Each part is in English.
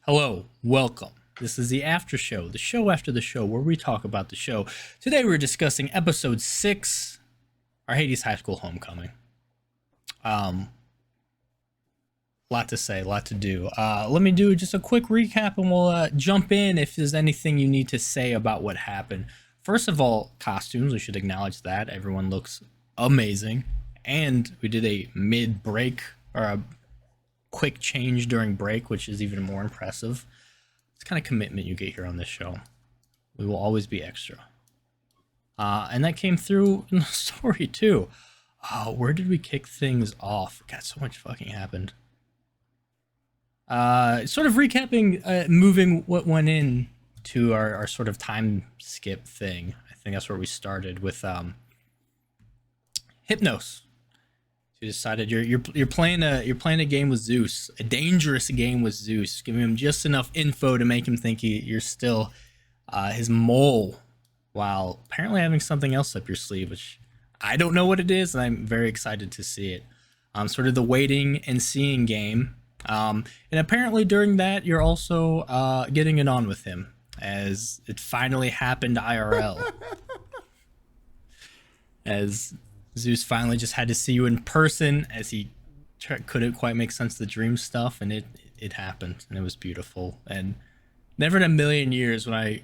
Hello, welcome. This is the after show, the show after the show, where we talk about the show. Today we're discussing episode 6, our Hades High School Homecoming. Lot to say, lot to do. Let me do just a quick recap and we'll jump in if there's anything you need to say about what happened. First of all, costumes, we should acknowledge that. Everyone looks amazing. And we did a mid-break, or a quick change during break, which is even more impressive. It's the kind of commitment you get here on this show. We will always be extra. And that came through in the story too. Where did we kick things off? God, so much fucking happened. Sort of recapping, moving what went in to our sort of time skip thing. I think that's where we started with Hypnos. You decided you're playing a game with Zeus, a dangerous game with Zeus, giving him just enough info to make him think you're still his mole, while apparently having something else up your sleeve, which I don't know what it is, and I'm very excited to see it. Sort of the waiting and seeing game, and apparently during that you're also getting it on with him, as it finally happened IRL. As Zeus finally just had to see you in person, as he couldn't quite make sense of the dream stuff, and it happened, and it was beautiful. And never in a million years when I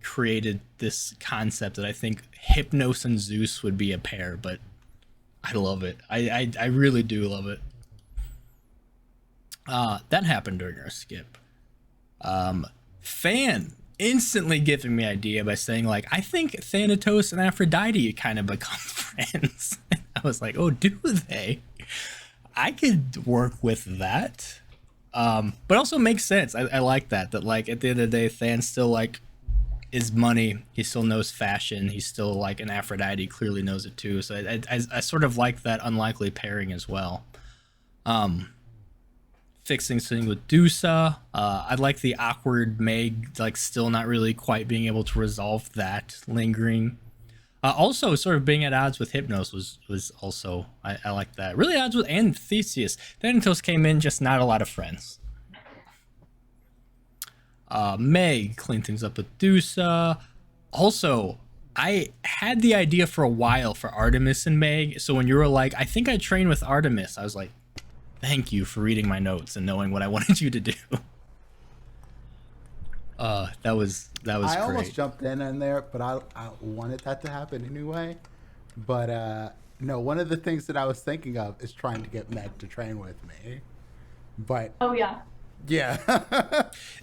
created this concept that I think Hypnos and Zeus would be a pair, but I love it. I really do love it. That happened during our skip. Fan instantly giving me idea by saying, like, I think Thanatos and Aphrodite kind of become friends. I was like, oh, do they? I could work with that. But also makes sense. I like that like at the end of the day, Than still like is money. He still knows fashion. He's still like an Aphrodite clearly knows it too. So I sort of like that unlikely pairing as well. Fixing something with Dusa. I like the awkward Meg, like still not really quite being able to resolve that lingering. Also, sort of being at odds with Hypnos was also I like that. Really odds with and Theseus. Thanatos came in, just not a lot of friends. Meg cleaned things up with Dusa. Also, I had the idea for a while for Artemis and Meg. So when you were like, I think I train with Artemis, I was like, thank you for reading my notes and knowing what I wanted you to do. That was I great. almost jumped in there, but I wanted that to happen anyway. But no, one of the things that I was thinking of is trying to get Meg to train with me. But oh yeah,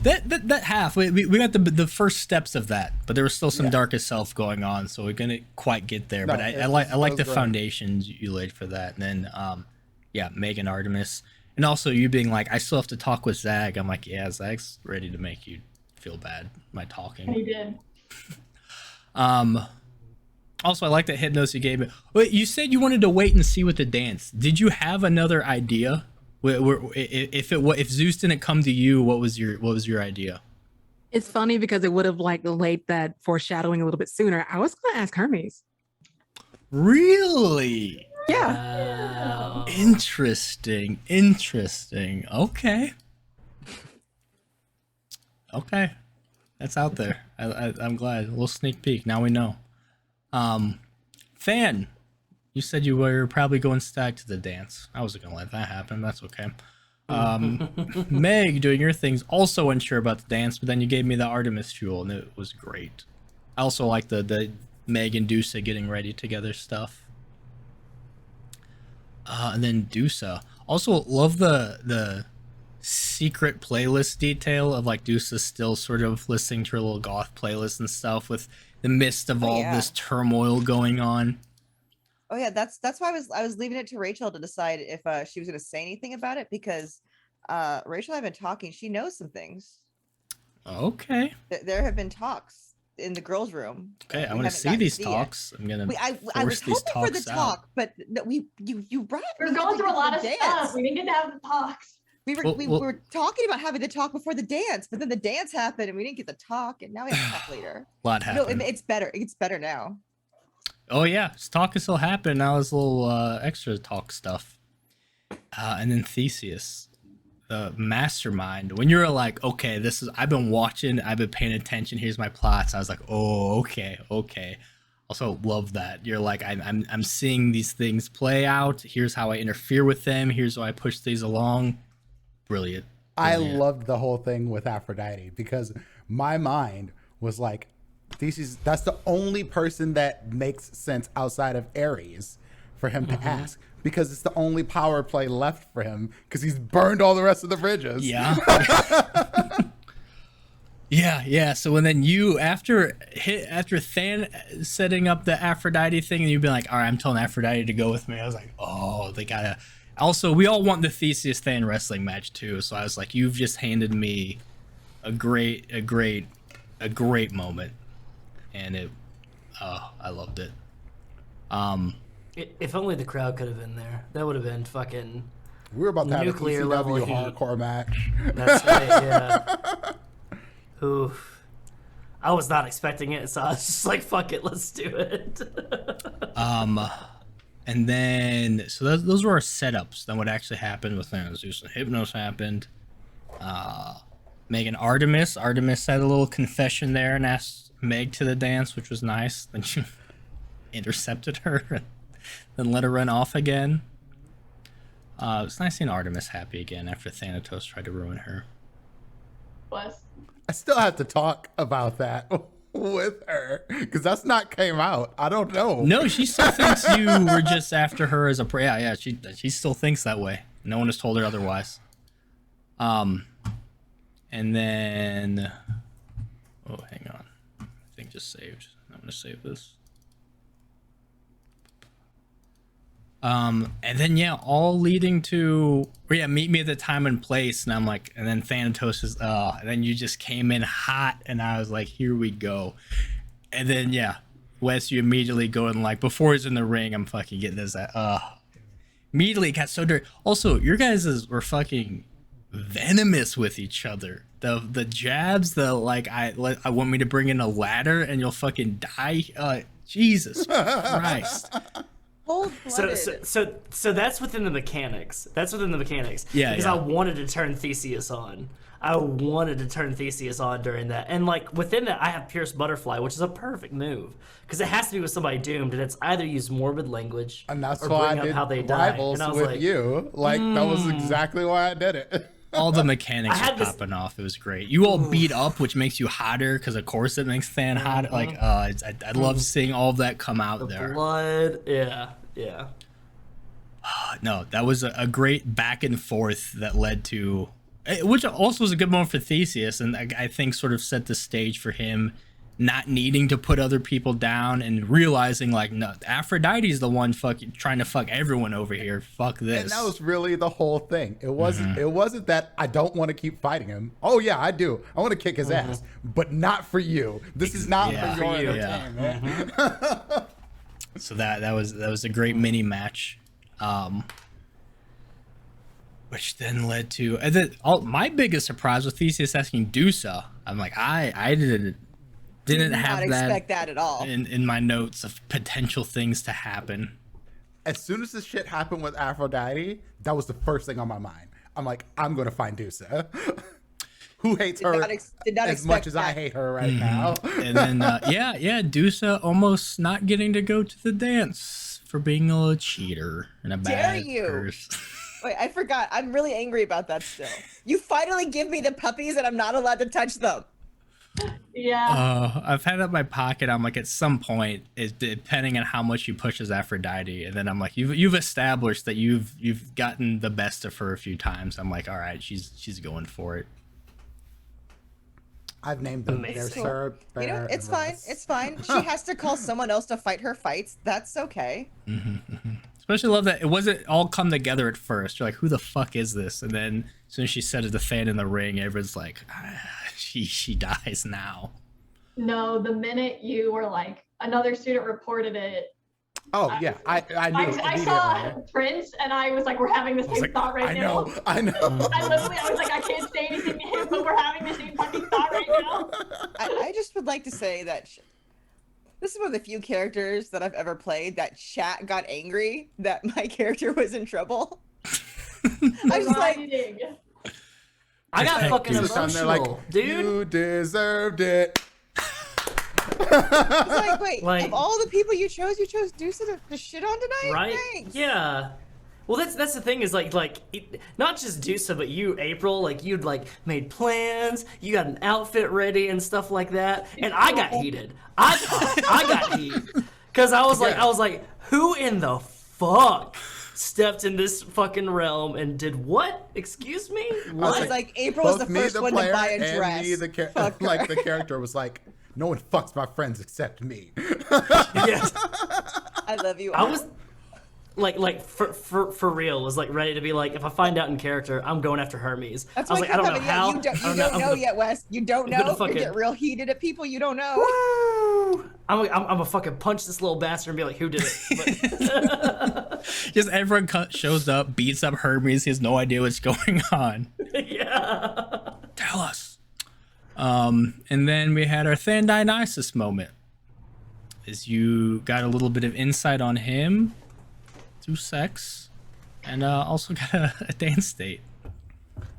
that half we got the first steps of that, but there was still some darkest self going on, so we couldn't quite get there. No, but I like the great. foundations you laid for that, and then yeah, Megan Artemis, and also you being like, I still have to talk with Zag. I'm like, yeah, Zag's ready to make you feel bad by talking. he did. Also, I like that Hypnos you gave me. Wait, you said you wanted to wait and see with the dance. Did you have another idea? If Zeus didn't come to you, what was your idea? It's funny because it would have like laid that foreshadowing a little bit sooner. I was gonna ask Hermes. Really? Yeah. Interesting. Okay. That's out there. I'm glad. A little sneak peek. Now we know. Fan, you said you were probably going stag to the dance. I wasn't gonna let that happen. That's okay. Meg doing your things, also unsure about the dance, but then you gave me the Artemis jewel, and it was great. I also like the Meg and Dusa getting ready together stuff. And then Dusa. Also love the secret playlist detail of like Dusa still sort of listening to her little goth playlist and stuff with the midst of all this turmoil going on. Oh yeah, that's why I was leaving it to Rachel to decide if she was going to say anything about it, because Rachel and I have been talking. She knows some things. Okay. There have been talks in the girls' room. Okay, I want to see these talks. I'm gonna I was force these hoping for the talks out. talk, but no, you brought. We're going through a lot of stuff. We didn't get to have the talks. We were talking about having the talk before the dance, but then the dance happened and we didn't get the talk, and now we have to talk later. A lot happened. No, it's better. It's better now. Oh yeah, talk is still happening. Now it's a little extra talk stuff. And then Theseus. the mastermind, when you're like, okay, this is, I've been watching, I've been paying attention, here's my plots, I was like, oh, okay. Also love that you're like, I'm seeing these things play out, here's how I interfere with them, here's how I push these along. Brilliant. I loved the whole thing with Aphrodite because my mind was like, that's the only person that makes sense outside of Ares for him to ask, because it's the only power play left for him because he's burned all the rest of the bridges. Yeah. Yeah. So when then you after Than setting up the Aphrodite thing, and you've been like, all right, I'm telling Aphrodite to go with me. I was like, oh, they gotta. Also, we all want the Theseus Than wrestling match too. So I was like, you've just handed me a great moment, and I loved it. If only the crowd could have been there, that would have been fucking. We were about to have a nuclear level ECW heat. hardcore match. That's right, yeah. Oof. I was not expecting it, so I was just like, fuck it, let's do it. And then, so those were our setups. Then what actually happened with Zeus and Hypnos happened. Meg and Artemis had a little confession there and asked Meg to the dance, which was nice. Then she intercepted her and then let her run off again. It's nice seeing Artemis happy again after Thanatos tried to ruin her. Was. I still have to talk about that with her because that's not came out. I don't know. No, she still thinks you were just after her as a prey. Yeah, she still thinks that way. No one has told her otherwise. And then, oh, hang on. I think just saved. I'm gonna save this. And then yeah, all leading to meet me at the time and place, and I'm like, and then Thanatos is and then you just came in hot, and I was like, here we go. And then yeah, Wes, you immediately go and like, before he's in the ring, I'm fucking getting this immediately got so dirty. Also, your guys were fucking venomous with each other. The jabs, the like, I want me to bring in a ladder and you'll fucking die. Jesus Christ. So that's within the mechanics. Yeah. Because I wanted to turn Theseus on. During that. And like within that, I have Pierce Butterfly, which is a perfect move. Because it has to be with somebody doomed, and it's either use morbid language And that's or why I bring up did how they die. Rivals And I was with like, you. Like, that was exactly why I did it. All the mechanics I had are this- popping off. It was great. You all beat up, which makes you hotter, because of course it makes Than hot. Like, I love seeing all of that come out there. blood. Yeah. No, that was a great back and forth that led to, which also was a good moment for Theseus, and I think sort of set the stage for him not needing to put other people down and realizing like, no, Aphrodite's the one fucking trying to fuck everyone over here. Fuck this. And that was really the whole thing. It wasn't that I don't want to keep fighting him. Oh yeah, I do. I want to kick his ass, but not for you. This is not for your entertainment. So that was a great mini match, which then led to, and then my biggest surprise was Theseus asking Dusa. I'm like, I didn't have not expect that at all. in my notes of potential things to happen. As soon as this shit happened with Aphrodite, that was the first thing on my mind. I'm like, I'm gonna find Dusa. Who hates her did not as much expect as I that. hate her right now. And then Dusa almost not getting to go to the dance for being a little cheater and a Dare bad you. person. Wait, I forgot. I'm really angry about that still. You finally give me the puppies and I'm not allowed to touch them. Yeah. I've had it in my pocket. I'm like, at some point, depending on how much you push as Aphrodite, and then I'm like, you've established that you've gotten the best of her a few times. I'm like, all right, she's going for it. I've named them Amazing. their Sir, You know, Bear, it's and fine. Russ. It's fine. She has to call someone else to fight her fights. That's okay. Especially love that it wasn't all come together at first. You're like, who the fuck is this? And then as soon as she said it to Than in the ring, everyone's like, she dies now. No, the minute you were like, another student reported it. Oh yeah, I knew I saw immediately. Prince and I was like, we're having the same thought right I now. know, I know. I was like, I can't say anything to him, but we're having the same fucking thought right now. I just would like to say that this is one of the few characters that I've ever played that chat got angry that my character was in trouble. I was just like, Riding. I got fucking Just down there emotional, like, dude. you deserved it. It's like, wait, Like- of all the people you chose Deuce to shit on tonight? Right? Thanks. Yeah. Well, that's the thing is like not just Dusa, but you, April. Like you'd like made plans, you got an outfit ready and stuff like that, and I got heated. I got heated because I was like, who in the fuck stepped in this fucking realm and did what? Excuse me? What? It's like April was Both the me, first the one to player, buy a and dress. me, the character was like, no one fucks my friends except me. Yes. I love you. I was like for real was like ready to be like, if I find out in character, I'm going after Hermes. That's I was why like, I don't know yeah, how. you don't, I you know, don't I'm know gonna- yet, Wes. You don't I'm gonna know. fucking- You get real heated at people you don't know. Woo! I'm gonna fucking punch this little bastard and be like, who did it? But, Just everyone shows up, beats up Hermes. He has no idea what's going on. yeah. Tell us. And then we had our Than Dionysus moment. As you got a little bit of insight on him through sex, and also got a dance date.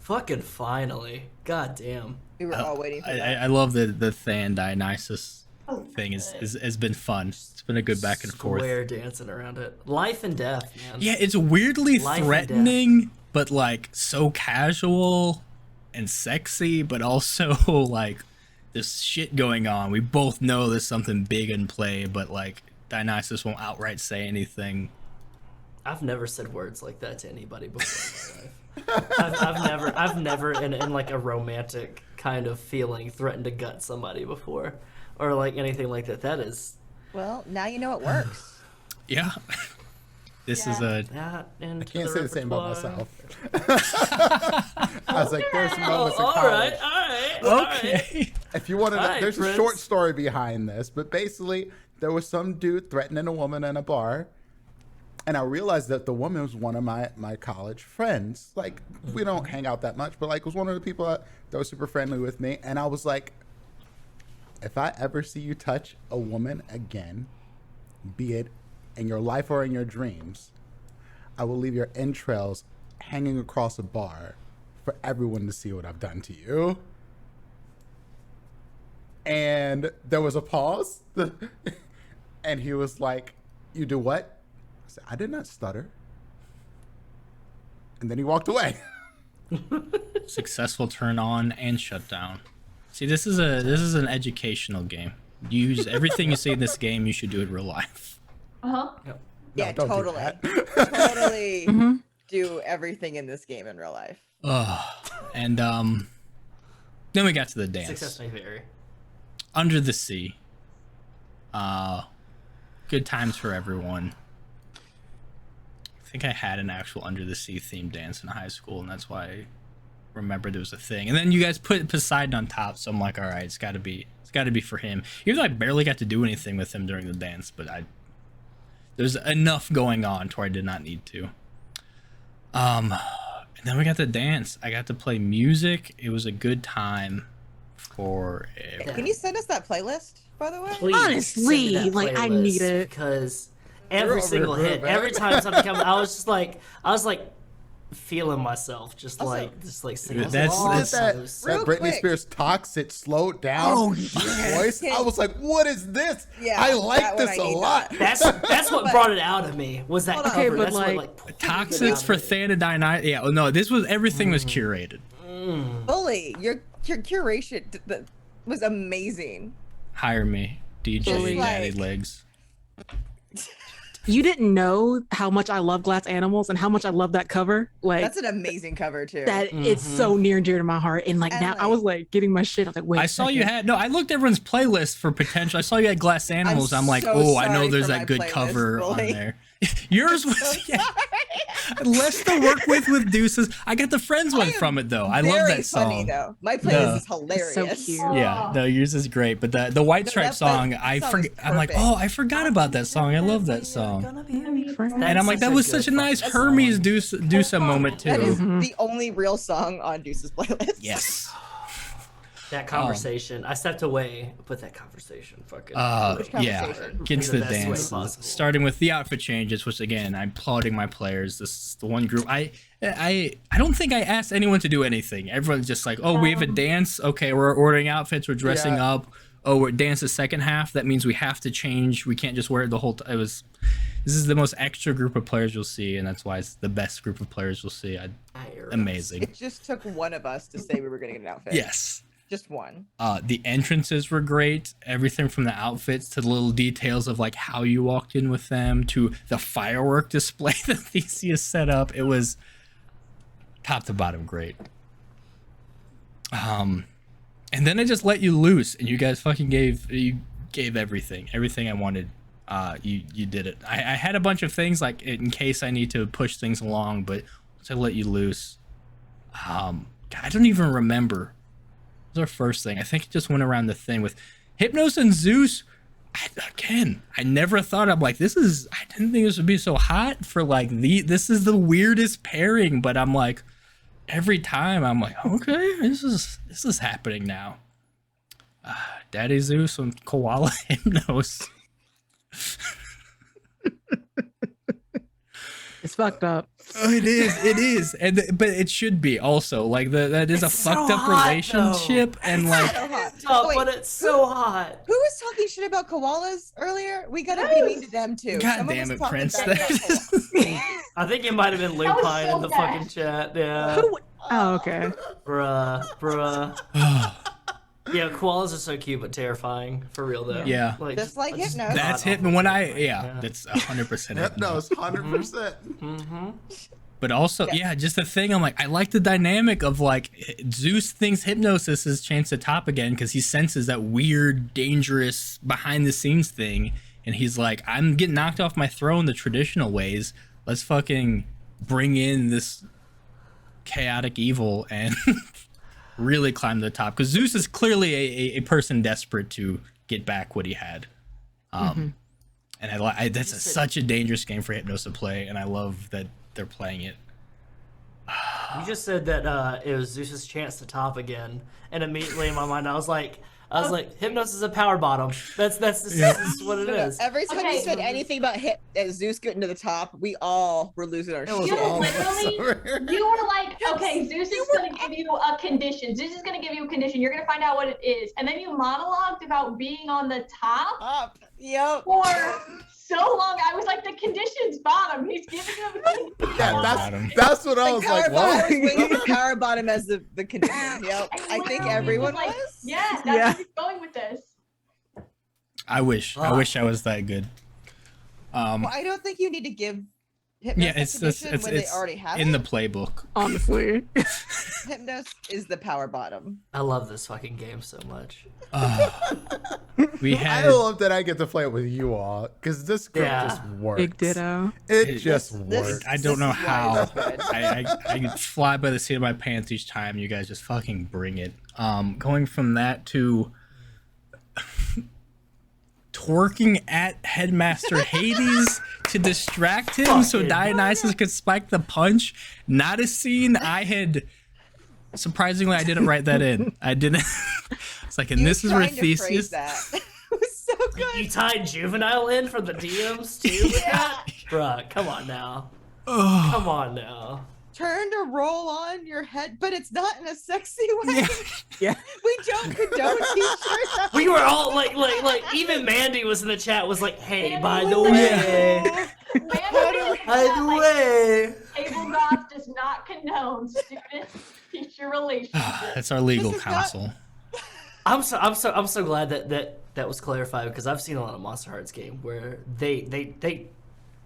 Fucking finally. God damn. We were all waiting for that. I love the Than Dionysus thing has been fun. It's been a good back and forth. Square dancing around it. Life and death, man. Yeah, it's weirdly Life and threatening, but like so casual and sexy, but also like there's shit going on. We both know there's something big in play, but like Dionysus won't outright say anything. I've never said words like that to anybody before in my life. I've never in like a romantic kind of feeling threatened to gut somebody before, or like anything like that. That is Well, now you know it works. Yeah. This is a that. And I can't say the same about repertoire. myself. I was like, there's moments in All college. right, all right. okay. If you wanted, Hi, there's Prince. a short story behind this, but basically, there was some dude threatening a woman in a bar, and I realized that the woman was one of my college friends. Like, we don't hang out that much, but like, was one of the people that was super friendly with me, and I was like, if I ever see you touch a woman again, be it in your life or in your dreams, I will leave your entrails hanging across a bar for everyone to see what I've done to you. And there was a pause. And he was like, you do what? I said, I did not stutter. And then he walked away. Successful turn on and shut down. See, this is an educational game. You use everything you see in this game, you should do it in real life. Yeah, don't do totally. that. Totally Mhm. do everything in this game in real life. And then we got to the dance. Success may vary. Under the Sea. Good times for everyone. I think I had an actual Under the Sea themed dance in high school, and that's why I remembered it was a thing. And then you guys put Poseidon on top, so I'm like, all right, it's got to be for him. Even though I barely got to do anything with him during the dance, but there's enough going on to where I did not need to. And then we got the dance. I got to play music. It was a good time for everyone. Can you send us that playlist, by the way? Please Honestly, send me that like, I playlist, need it. because You're every over single here, hit, man. every time something comes, I was like feeling myself, just Also- like singing. That's- along. Look at that's- that, Real that Britney quick. Spears Toxic slowed down Oh, voice. I was like, what is this? Yeah, I that like one this I a need lot. That's what brought it out of me. Was that Hold on. cover? Okay, but That's like- what like Toxics for Thanadine. Yeah, no, this was everything was curated. Fully. Your curation was amazing. Hire me, DJ Fully. Daddy Like- Legs. You didn't know how much I love Glass Animals and how much I love that cover. Like That's an amazing cover too. that, it's so near and dear to my heart. And like And, now, I like- was like getting my shit. I was like, wait. I a saw you second. had I looked at everyone's playlist for potential. I saw you had Glass Animals. I'm like, so oh, I know sorry there's for that my good playlist, cover on Bully. there. Yours was So yeah, sorry. less to work with Deuces. I got the Friends one am from it though. I love Very that song. funny though. My playlist No. is hilarious. so cute. Yeah, no, yours is great. But the White No, Stripe that song, I song forget. is I'm like, perfect. oh, I forgot about that song. I love that song. And I'm like, that was such a nice Hermes Dusa moment That is too. the only real song on Deuce's playlist. Yes. that conversation. I stepped away, but that conversation fucking. Yeah, conversation? against In the the best way dances, possible. starting with the outfit changes, which again, I'm applauding my players. This is the one group I don't think I asked anyone to do anything. Everyone's just like, oh, we have a dance. Okay, we're ordering outfits. We're dressing Yeah. up. Oh, we're dance the second half. That means we have to change. We can't just wear it the whole time. This is the most extra group of players you'll see, and that's why it's the best group of players you'll see. Amazing. It just took one of us to say we were getting an outfit. Yes. Just one. The entrances were great. Everything from the outfits to the little details of like how you walked in with them to the firework display that Theseus set up. It was top to bottom great. And then I just let you loose, and you guys fucking gave everything I wanted. You did it. I had a bunch of things like in case I need to push things along, but once I let you loose, I don't even remember. It was our first thing. I think it just went around the thing with Hypnos and Zeus. I never thought I didn't think this would be so hot for like this is the weirdest pairing, but I'm like, every time I'm like, okay, this is happening now. Daddy Zeus and Koala Hypnos. It's fucked up. Oh, it is, but it should be also like that is It's a fucked so up hot, relationship, and like So hot. Oh, Wait, but it's so hot. who was talking shit about koalas earlier? We gotta be mean to them too. God Someone damn was it, talking Prince. bad about koalas. I think it might have been That was Lupine so in the bad. fucking chat. Yeah. Oh, okay. Bruh. Yeah, koalas are so cute but terrifying. For real though. Yeah. Like, Just like just Hypnos. that's god hit. awful When terrifying. that's 100% No, it's 100%. But also, yeah, just the thing. I'm like, I like the dynamic of like Zeus thinks hypnosis is chance to top again because he senses that weird, dangerous behind the scenes thing, and he's like, I'm getting knocked off my throne the traditional ways. Let's fucking bring in this chaotic evil and really climb to the top because Zeus is clearly a person desperate to get back what he had. And that's such a dangerous game for Hypnos to play, and I love that they're playing it. You just said that it was Zeus's chance to top again, and immediately in my mind I was like, Hypnos is a power bottom. That's this is what it is. Every time Okay. you said anything about Zeus getting to the top, we all were losing our was shit. You all literally, you were like, okay, Zeus is going to give you a condition. Zeus is going to give you a condition. You're going to find out what it is. And then you monologued about being on the top Up. Yep. for so long. I was like, the condition's bottom. He's giving you a condition. Yeah, Bottom. that's what I was Power like. bottom. I What? was waiting for power bottom as the condition. Yep. I think Literally, everyone like, was. Yeah, that's Yeah. where he's going with this. I wish I was that good. Well, I don't think you need to give Hypnos Yeah, a it's condition when they already have in it. the playbook. Honestly. Hypnos is the power bottom. I love this fucking game so much. We I had love that I get to play it with you all because this group Yeah. just works. Big ditto. It just This- works. I don't know This is why how. it's good. I fly by the seat of my pants each time. You guys just fucking bring it. Going from that to twerking at Headmaster Hades to distract him so Fucking- Dionysus could spike the punch. Not a scene I had. Surprisingly, I didn't write that in. I didn't. It's like, and You this were is where trying to phrase Theseus. that. It was so You good. tied Juvenile in from the DMs too? Yeah. Bruh, come on now. Come on now. Turn to roll on your head, but it's not in a sexy way. Yeah. We don't condone t-shirts. We were all like even Mandy was in the chat was like, hey, Mandy by was the like, way. By the way. Table Goth does not condone student-teacher relations. That's our legal This is not- counsel. I'm so glad that was clarified because I've seen a lot of Monster Hearts game where they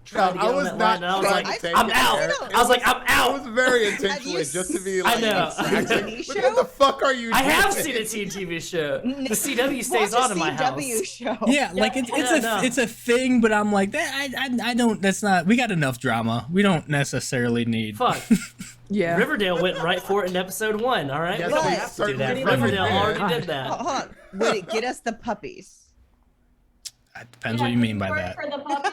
tried to I get on was that not line and I was trying like, to take I'm it out. there. I was like, I'm I was out. very intentionally just to be like, know. distracting. But what the fuck are you I doing? have seen a TV show. The CW stays Watch on a in my CW house. show. Yeah, like it's a thing, but I'm like that. I don't. That's not. We got enough drama. We don't necessarily need. Fuck. Yeah. Riverdale went right for it in episode 1. All right, Yes, we don't they have to do certainly that. did. Riverdale Oh, already God. did that. Hold on. Would it get us the puppies? It depends what you mean by that. For the puppy.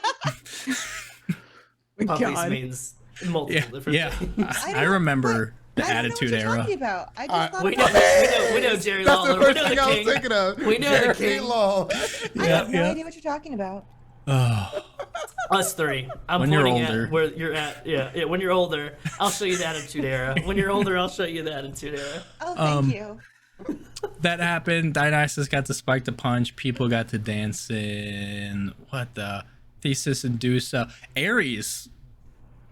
Puppies God. means multiple Yeah, different yeah. things. I remember The I don't know what Attitude you're Era. talking about. I just thought We about know, we know Jerry That's Lawler. the We first know thing the I was king. thinking of. We know the Jerry king. Lawler. I have no idea what you're talking about. Oh, Us three. I'm When you're pointing older. at where you're at. Yeah. When you're older, I'll show you the Attitude Era. When you're older, I'll show you the Attitude Era. Oh, thank you. that happened. Dionysus got to spike the punch. People got to dance in. What the? Thesis and Dusa. Ares.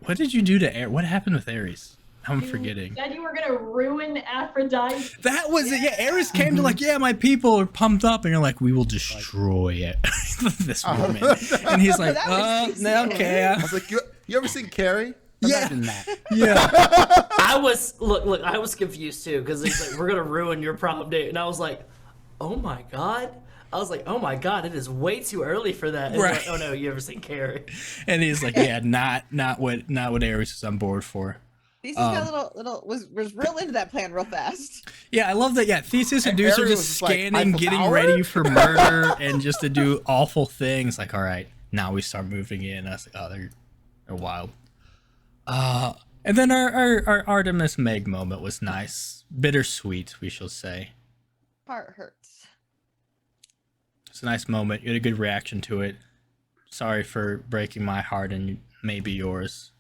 What did you do to Ares? What happened with Ares? I'm forgetting. Said you were gonna ruin Aphrodite. That was it. Yeah, Ares came to like, yeah, my people are pumped up, and you're like, we will destroy it. This woman, and he's like, That was juicy. okay, I was like, you ever seen Carrie? Yeah. Imagine that. yeah. I was I was confused too because he's like, we're gonna ruin your prom date, and I was like, oh my god. I was like, oh my god, it is way too early for that. And Right. like, oh no, you ever seen Carrie? And he's like, yeah, not what Ares is on board for. Thesis got was real into that plan real fast. Yeah, I love that. Yeah, Thesis and Deuce are Ares just was just like, scanning, Eiffel getting Tower? ready for murder, and just to do awful things. Like, all right, now we start moving in. I was like, oh, they're wild. And then our Artemis Meg moment was nice, bittersweet, we shall say. Heart hurts. It's a nice moment. You had a good reaction to it. Sorry for breaking my heart and maybe yours.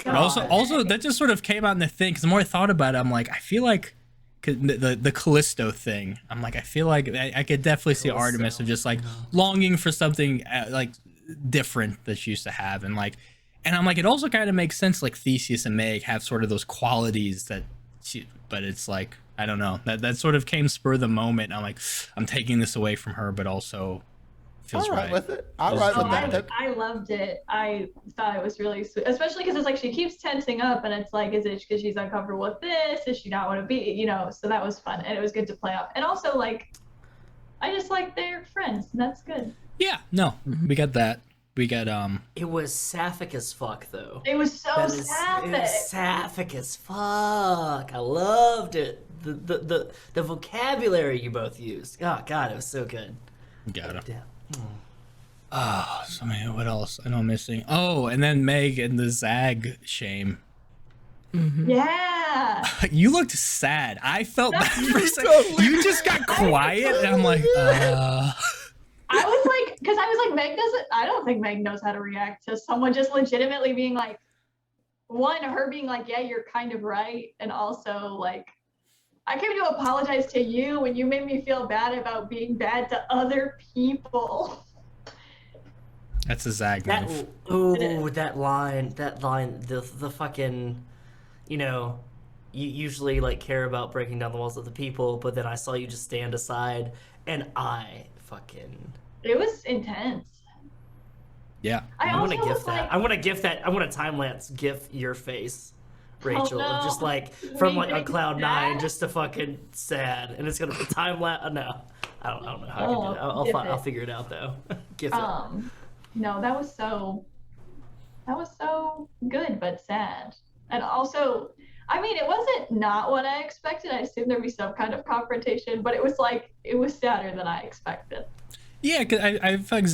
But also that just sort of came out in the thing because the more I thought about it, I'm like, I feel like 'cause the Callisto thing. I'm like, I feel like I could definitely see Artemis of just like longing for something like different that she used to have, and I'm like, it also kind of makes sense. Like Theseus and Meg have sort of those qualities that but it's like, I don't know, that sort of came spur of the moment. And I'm like, I'm taking this away from her, but also feels All right right. with it. All right Oh, with that. I loved it. I thought it was really sweet, especially because it's like she keeps tensing up, and it's like, is it because she's uncomfortable with this? Does she not want to be? You know, so that was fun, and it was good to play up. And also, like, I just like they're friends, and that's good. Yeah, no, we got that. We got It was sapphic as fuck though. It was so It was sapphic. sapphic as fuck. I loved it. The vocabulary you both used. Oh god, it was so good. got him. Yeah. Oh, so many. What else? I know I'm missing. Oh, and then Meg and the Zag shame. Yeah. You looked sad. I felt bad for a second. You just got quiet, and I'm like, I was like, because I was like, I don't think Meg knows how to react to someone just legitimately being like, one, her being like, yeah, you're kind of right. And also, like, I came to apologize to you when you made me feel bad about being bad to other people. That's a Zag That move. that line, the fucking, you know, you usually like care about breaking down the walls of the people, but then I saw you just stand aside, and I fucking. It was intense. Yeah. I I want also to was gift that. like, I want to gift that. I want a time lapse gif your face, Rachel, of just no. like from Me like on being cloud nine, sad? just to fucking sad, and it's gonna be time lapse. No, I don't know how I can do that. GIF I'll it. figure it out though. Gift it. No, that was so good, but sad. And also, I mean, it wasn't not what I expected. I assumed there'd be some kind of confrontation, but it was sadder than I expected. Yeah, because I feel like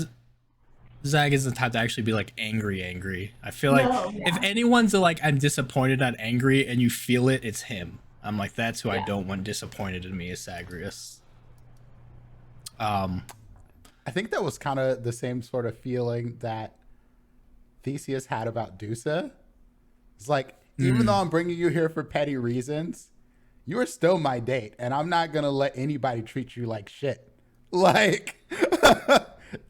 Zag is the type to actually be like angry. I feel like No, yeah. if anyone's like, I'm disappointed, not angry, and you feel it, it's him. I'm like, that's who I Yeah. don't want disappointed in me, is Zagreus. I think that was kind of the same sort of feeling that Theseus had about Dusa. It's like, even though I'm bringing you here for petty reasons, you are still my date, and I'm not gonna let anybody treat you like shit. Like,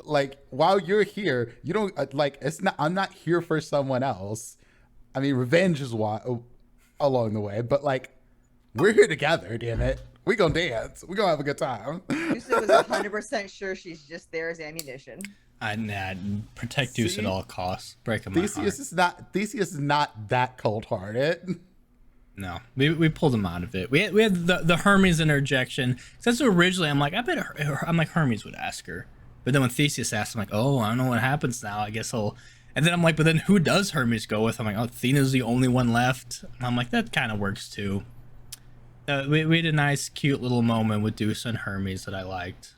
like while you're here, you don't like. It's not. I'm not here for someone else. I mean, revenge is along the way, but like, we're here together. Damn it, we gonna dance. We gonna have a good time. Yusuf was 100% sure she's just there as ammunition. I'd protect Deuce at See? all costs. Breaking my Theseus heart. is not that cold-hearted. No, we pulled him out of it. We had the Hermes interjection. That's what originally I'm like, I bet I'm like, Hermes would ask her, but then when Theseus asked, I'm like, oh, I don't know what happens now. I guess he'll. And then I'm like, but then who does Hermes go with? I'm like, oh, Athena's the only one left. And I'm like, that kind of works too. We had a nice, cute little moment with Deuce and Hermes that I liked.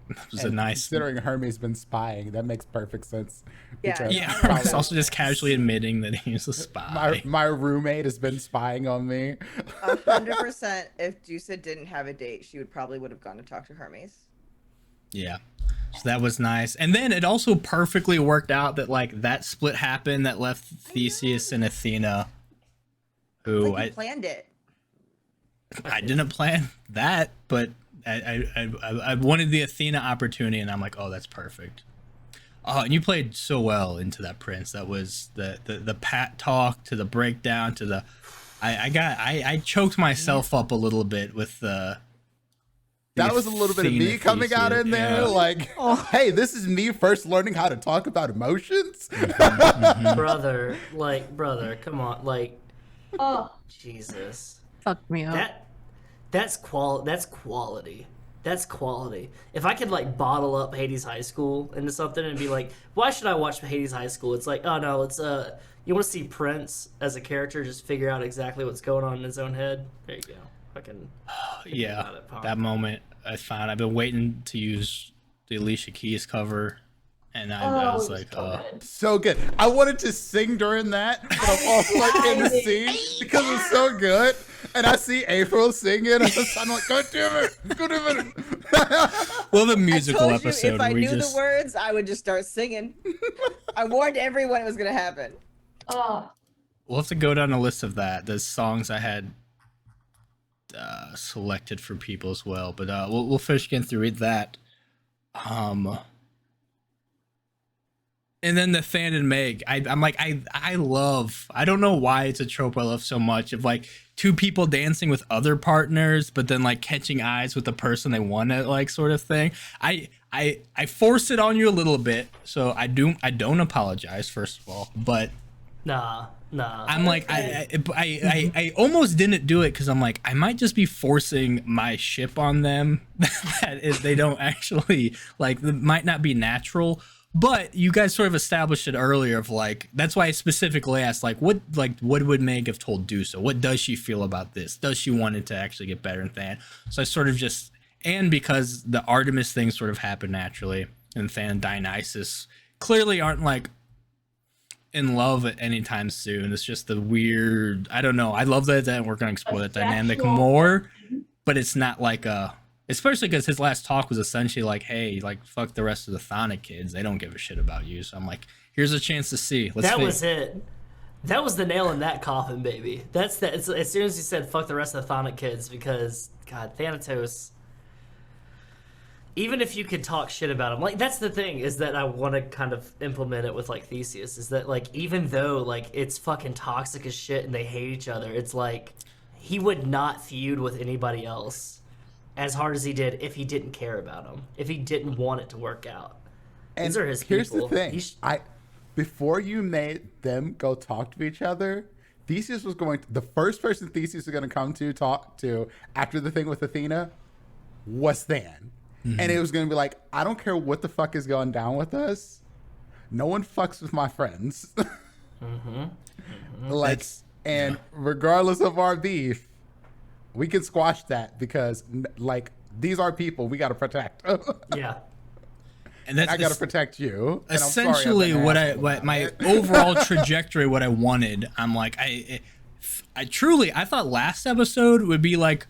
That was a And nice. Considering Hermes been spying, that makes perfect sense. Yeah, because Yeah, I Hermes like also just casually admitting that he's a spy. my roommate has been spying on me. 100%. If Juica didn't have a date, she would have gone to talk to Hermes. Yeah. So that was nice. And then it also perfectly worked out that like that split happened that left Theseus and Athena, who Like you planned it. I didn't plan that, but I wanted the Athena opportunity, and I'm like, oh, that's perfect. Oh, and you played so well into that, Prince. That was the pat talk to the breakdown to the. I choked myself up a little bit with the. That was a little bit of me Athena coming out Theseus, in there, yeah. like, hey, this is me first learning how to talk about emotions. brother, come on, like, Oh, Jesus. Fucked me up. That's quality. That's quality. If I could like bottle up Hades High School into something and be like, why should I watch Hades High School? It's like, oh no, it's you want to see Prince as a character just figure out exactly what's going on in his own head? There you go. Fucking Yeah, about it, Pop. that moment I found. I've been waiting to use the Alicia Keys cover, and I was like, so good. So good. I wanted to sing during that, but I'm also like in the scene because it's so good. And I see April singing, and I'm like, God damn it, God damn it. well, the I musical told you episode if I we knew just. the words, I would just start singing. I warned everyone it was gonna happen. Oh, We'll have to go down a list of that. The songs I had selected for people as well, but we'll finish getting through that. And then the Than and Meg, I'm like, I love. I don't know why it's a trope I love so much of like two people dancing with other partners, but then like catching eyes with the person they want to like sort of thing. I force it on you a little bit, so I don't apologize first of all, but. Nah. I'm like I almost didn't do it because I'm like I might just be forcing my ship on them that is they don't actually like it might not be natural, but you guys sort of established it earlier of like that's why I specifically asked like what would Meg have told Dusa? What does she feel about this? Does she want it to actually get better in Than? So I sort of just and because the Artemis thing sort of happened naturally and Than and Dionysus clearly aren't like in love at any time soon. It's just the weird I don't know. I love that we're gonna explore that dynamic sexual- more, but it's not like especially because his last talk was essentially like, hey, like fuck the rest of the Thonic kids. They don't give a shit about you. So I'm like, here's a chance to see. That was it. That was the nail in that coffin, baby. That's that. As soon as he said "fuck the rest of the Thonic kids," because God, Thanatos. Even if you could talk shit about him, like that's the thing is that I want to kind of implement it with like Theseus. Is that like even though like it's fucking toxic as shit and they hate each other, it's like he would not feud with anybody else as hard as he did if he didn't care about them, if he didn't want it to work out. And These are his here's people. the thing. He's- Before you made them go talk to each other, Theseus was the first person Theseus was going to come to talk to after the thing with Athena was Than. And it was going to be like, I don't care what the fuck is going down with us. No one fucks with my friends. Like, and regardless of our beef, we can squash that because like these are people we got to protect. Yeah. and that's I got to protect you. And I'm sorry I've essentially been an what asshole what about my it. overall trajectory what I wanted. I'm like I truly I thought last episode would be like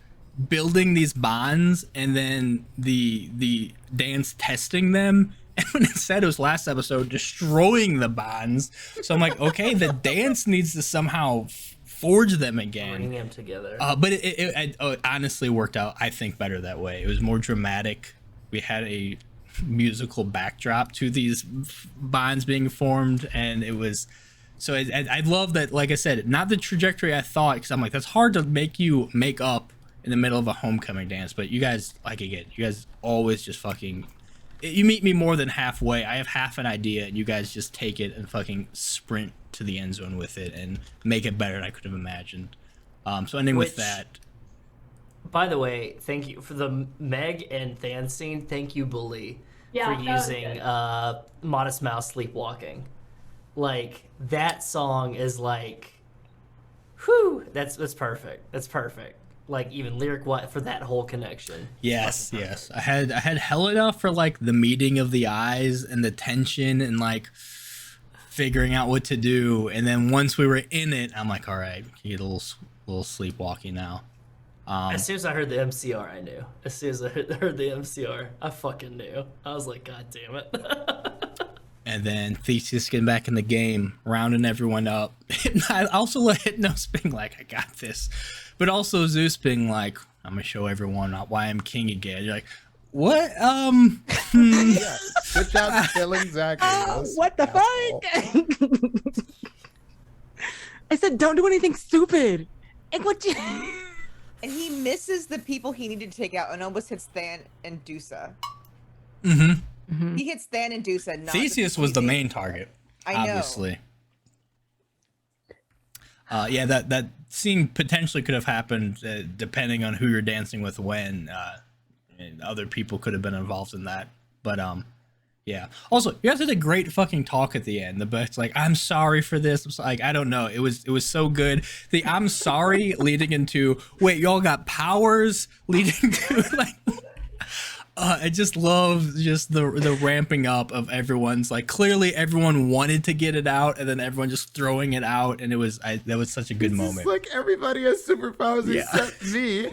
building these bonds and then the dance testing them, and when instead it was last episode destroying the bonds. So I'm like, okay, the dance needs to somehow forge them again. Bring them together. But it honestly worked out, I think, better that way. It was more dramatic. We had a musical backdrop to these bonds being formed, and it was so I love that. Like I said, not the trajectory I thought, because I'm like, that's hard to make you make up in the middle of a homecoming dance. But you guys, like again, you guys always just fucking. You meet me more than halfway. I have half an idea, and you guys just take it and fucking sprint to the end zone with it and make it better than I could have imagined. So ending with Which- that. By the way, thank you for the Meg and Than scene. Thank you, Bully, Yeah, for that was using good. Modest Mouse Sleepwalking. Like that song is like, whew, that's perfect. That's perfect. like even lyric what for that whole connection. Yes, yes. I had Helena for like the meeting of the eyes and the tension and like figuring out what to do. And then once we were in it, I'm like, all right, you get a little sleepwalking now. As soon as I heard the MCR, I knew. As soon as I heard the MCR, I fucking knew. I was like, God damn it. And then Theseus getting back in the game, rounding everyone up. I also let Hypnos being like, I got this. But also Zeus being like, I'm going to show everyone why I'm king again. You're like, what? Yeah. Good job killing Zachary. What the fuck? I said, don't do anything stupid. And what you... And he misses the people he needed to take out and almost hits Than and Dusa. Mm-hmm. He hits Than and Dusa. Not Theseus was the main target, I know. obviously. Yeah, that scene potentially could have happened depending on who you're dancing with when. And other people could have been involved in that. But, yeah. Also, you guys had a great fucking talk at the end. It's like, I'm sorry for this. It's like, I don't know. It was so good. The I'm sorry leading into, wait, y'all got powers leading to like, I just love just the ramping up of everyone's like, clearly everyone wanted to get it out and then everyone just throwing it out. And that was such a good moment. It's like everybody has superpowers except me.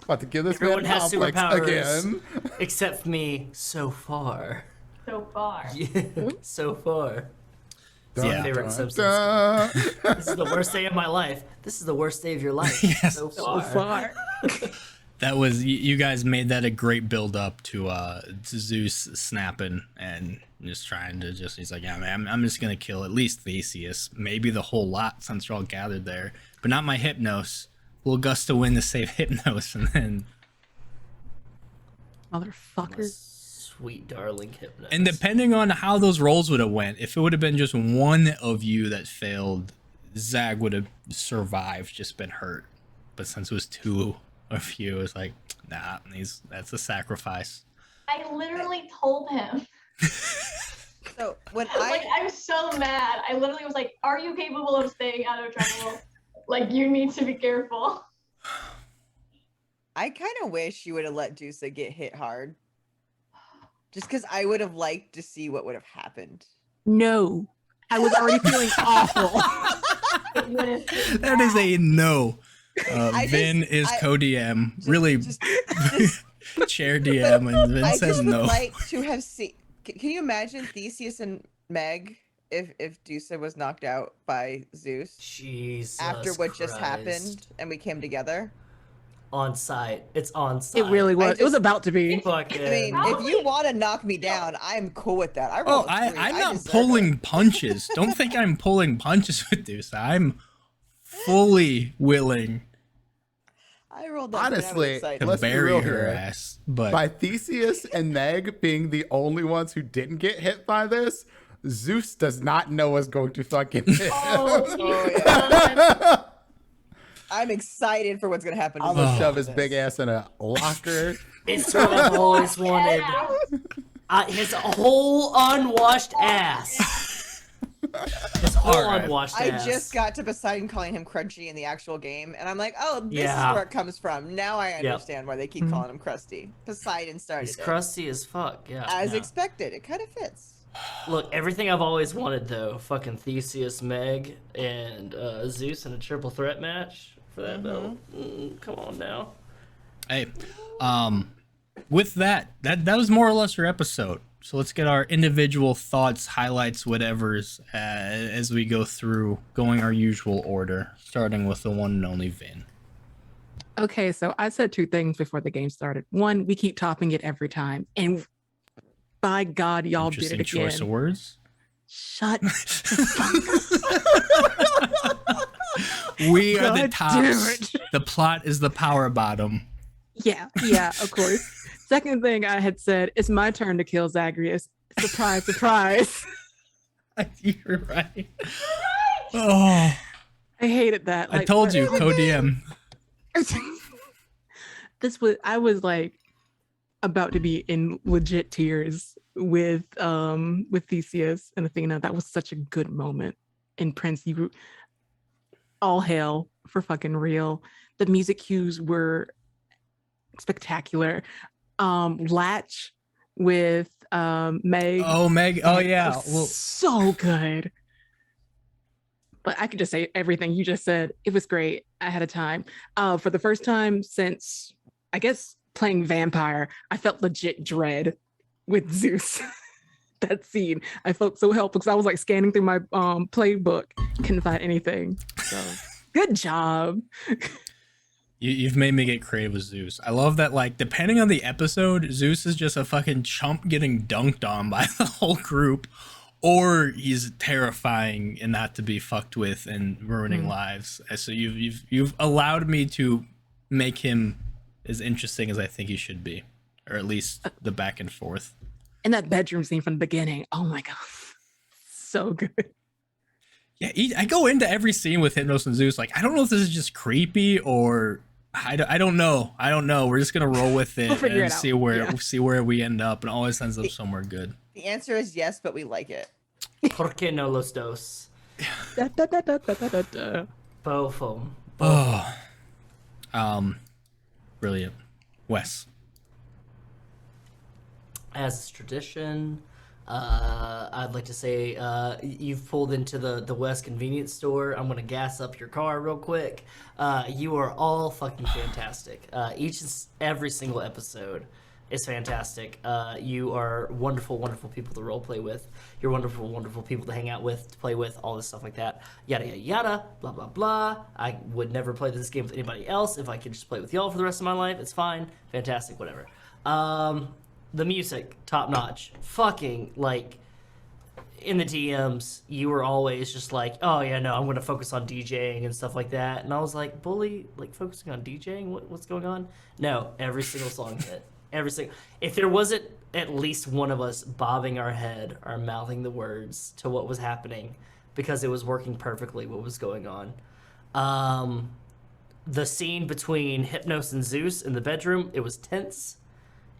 About to give this Everyone man has complex superpowers. again. Except me so far. So far. Yeah, so far. It's Yeah. my favorite Dun, Simpsons. dun. This is the worst day of my life. This is the worst day of your life. Yes. So So far. far. That was you guys made that a great build up to Zeus snapping and just trying to he's like, yeah, man, I'm just gonna kill at least Theseus, maybe the whole lot since you're all gathered there, but not my Hypnos. Little gust of wind to save Hypnos, and then Motherfucker. Sweet darling Hypnos. and depending on how those rolls would have went, if it would have been just one of you that failed, Zag would have survived, just been hurt. But since it was two of you, it's like, nah, that's a sacrifice. I literally told him. So when Like, I I'm so mad. I literally was like, are you capable of staying out of trouble? Like, you need to be careful. kind of wish you would have let Dusa get hit hard. Just because I would have liked to see what would have happened. No. I was already feeling awful. It would have been That is a no. Vin is I- co-DM, really Just, chair DM, and Vin I says just would no. like to have seen. Can you imagine Theseus and Meg if Dusa was knocked out by Zeus Jesus after what just Christ. happened and we came together? On site. It's on site. It really was. It was just- about to be. Fucking. I mean, if Probably- you want to knock me down, I'm cool with that. I Oh, rolled a 3. I'm I not deserve pulling it. punches. Don't think I'm pulling punches with this. I'm fully willing I rolled that. Honestly, to to Let's be bury real her here. ass. But By Theseus and Meg being the only ones who didn't get hit by this, Zeus does not know what's going to fucking hit. Oh, yeah. I'm excited for what's gonna happen. to I'm Zeus gonna shove after his big this. ass in a locker. It's what I've always wanted. His whole unwashed ass. His whole Alright. unwashed I ass. just got to Poseidon calling him Crunchy in the actual game, and I'm like, oh, this Yeah. is where it comes from. Now I understand why they keep calling him Krusty. Poseidon started He's it. crusty as fuck. Yeah. As yeah. expected. It kind of fits. Look, everything I've always wanted though, fucking Theseus, Meg, and Zeus in a triple threat match for that belt. Come on now. hey, with that was more or less your episode. So let's get our individual thoughts, highlights, whatevers as we go through, going our usual order, starting with the one and only Vin. Okay, so I said 2 things before the game started. One, we keep topping it every time. And by God, y'all did Interesting it again. choice of words. Shut We are the God damn tops. it. The plot is the power bottom. Yeah, of course. Second thing I had said, it's my turn to kill Zagreus. Surprise, surprise. You're right. Oh, I hated that. I told you, co-DM. I was like about to be in legit tears with Theseus and Athena. That was such a good moment. And Prince, all hell for fucking real. The music cues were spectacular. Latch with Meg. Oh, Meg. Oh, That yeah. was Well, so good. But I could just say everything you just said. It was great. I had a time. For the first time since, I guess, playing Vampire, I felt legit dread with Zeus. That scene, I felt so helpless because I was like scanning through my playbook, couldn't find anything. So good job. you've made me get creative with Zeus. I love that, like, depending on the episode, Zeus is just a fucking chump getting dunked on by the whole group, or he's terrifying and not to be fucked with and ruining lives. And so you've allowed me to make him as interesting as I think he should be, or at least the back and forth. And that bedroom scene from the beginning, oh my god, so good. Yeah, I go into every scene with Hypnos and Zeus like, I don't know if this is just creepy or I don't know. We're just gonna roll with it figure and it out. see where we end up, and it always ends up somewhere good. The answer is yes, but we like it. Por qué no los dos? Da, da, da, da, da, da, da. Bofo. Oh, brilliant, Wes. As is tradition, I'd like to say you've pulled into the West convenience store. I'm gonna gas up your car real quick. You are all fucking fantastic. Each and every single episode is fantastic. You are wonderful, wonderful people to role play with. You're wonderful, wonderful people to hang out with, to play with, all this stuff like that. Yada yada yada. Blah blah blah. I would never play this game with anybody else. If I could just play with y'all for the rest of my life, it's fine. Fantastic, whatever. The music, top notch. Fucking, like, in the DMs, you were always just like, oh yeah, no, I'm going to focus on DJing and stuff like that. And I was like, Bully, like, focusing on DJing? What's going on? No, every single song hit. Every single. If there wasn't at least one of us bobbing our head or mouthing the words to what was happening because it was working perfectly what was going on. The scene between Hypnos and Zeus in the bedroom, it was tense.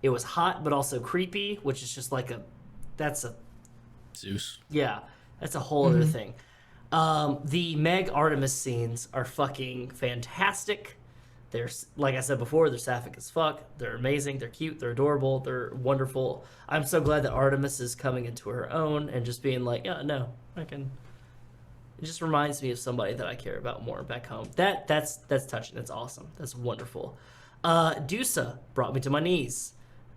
It was hot, but also creepy, which is just like Zeus. Yeah, that's a whole other thing. The Meg Artemis scenes are fucking fantastic. They're, like I said before, they're sapphic as fuck. They're amazing. They're cute. They're adorable. They're wonderful. I'm so glad that Artemis is coming into her own and just being like, yeah, no, I can. It just reminds me of somebody that I care about more back home. That's touching. That's awesome. That's wonderful. Dusa brought me to my knees.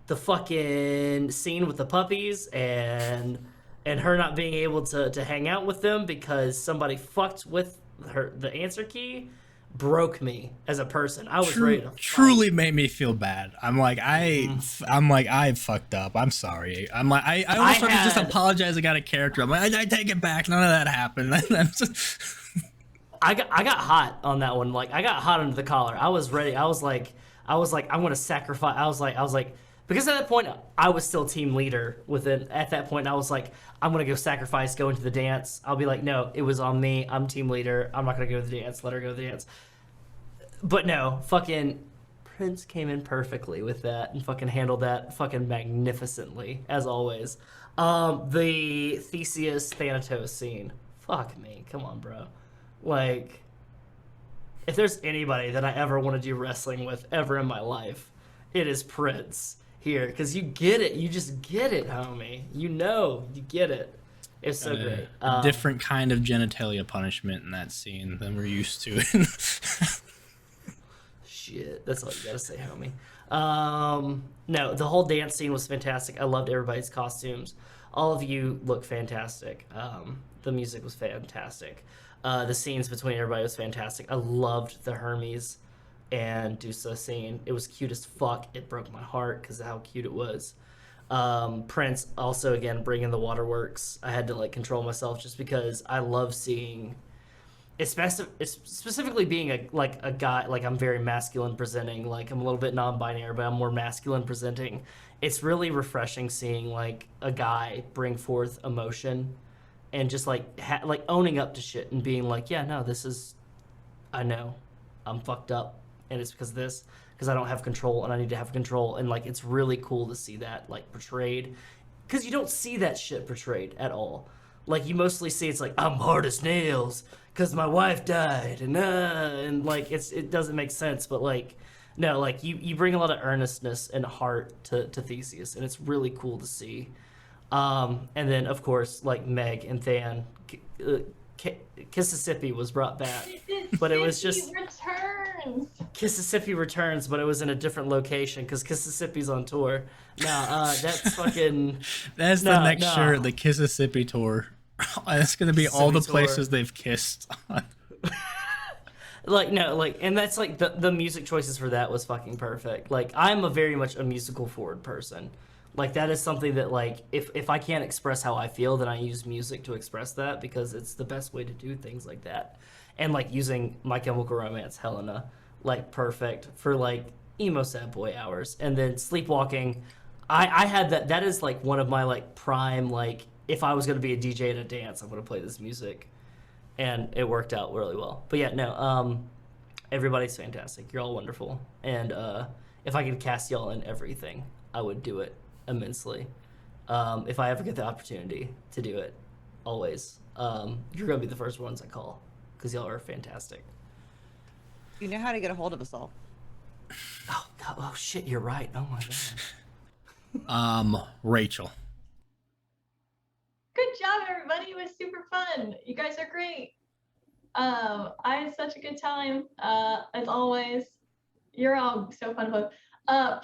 The fucking scene with the puppies and her not being able to hang out with them because somebody fucked with the answer key broke me as a person. I was ready to fight. Truly made me feel bad. I'm like I fucked up. I'm sorry. I'm like I almost started just apologizing out of character. I'm like I take it back. None of that happened. I got hot on that one. Like I got hot under the collar. I was ready. I was like I'm gonna sacrifice. I was like because at that point I was still team leader at that point I was like I'm gonna go sacrifice, go into the dance. I'll be like, no, it was on me. I'm team leader. I'm not gonna go to the dance. Let her go to the dance. But no, fucking Prince came in perfectly with that and fucking handled that fucking magnificently as always. The Theseus Thanatos scene. Fuck me, come on, bro. Like, if there's anybody that I ever want to do wrestling with ever in my life, it is Prince here, because you get it. You just get it, homie. You get it. It's so great. Different kind of genitalia punishment in that scene than we're used to. Shit, that's all you gotta say, homie. No, the whole dance scene was fantastic. I loved everybody's costumes. All of you look fantastic. The music was fantastic. The scenes between everybody was fantastic. I loved the Hermes and Dusa scene. It was cute as fuck. It broke my heart because of how cute it was. Prince also, again, bringing the waterworks. I had to like control myself just because I love seeing, specifically being a guy, like I'm very masculine presenting. Like I'm a little bit non-binary, but I'm more masculine presenting. It's really refreshing seeing like a guy bring forth emotion and just like like owning up to shit and being like, yeah, no, I know I'm fucked up. And it's because of this, because I don't have control and I need to have control. And like, it's really cool to see that like portrayed, because you don't see that shit portrayed at all. Like you mostly see it's like I'm hard as nails because my wife died, and like it doesn't make sense. But like no, like you bring a lot of earnestness and heart to Theseus, and it's really cool to see. And then of course like Meg and Than, Mississippi was brought back, but it was just returns. Mississippi returns, but it was in a different location because Mississippi's on tour. Nah, that's fucking. That's the next shirt, the Mississippi tour. That's gonna be all the Mississippi tour. places they've kissed. Like no, like, and that's like the music choices for that was fucking perfect. Like I'm a very much a musical forward person. Like that is something that like if I can't express how I feel, then I use music to express that because it's the best way to do things like that. And like using My Chemical Romance, Helena, like perfect for like emo sad boy hours. And then Sleepwalking, I had that is like one of my like prime like if I was gonna be a DJ at a dance, I'm gonna play this music. And it worked out really well. But yeah, no, everybody's fantastic. You're all wonderful. And if I could cast y'all in everything, I would do it immensely. If I ever get the opportunity to do it, always. You're going to be the first ones I call because y'all are fantastic. You know how to get a hold of us all. Oh, God, oh shit, you're right. Oh my God. Rachel. Good job, everybody. It was super fun. You guys are great. I had such a good time. As always, you're all so fun to play.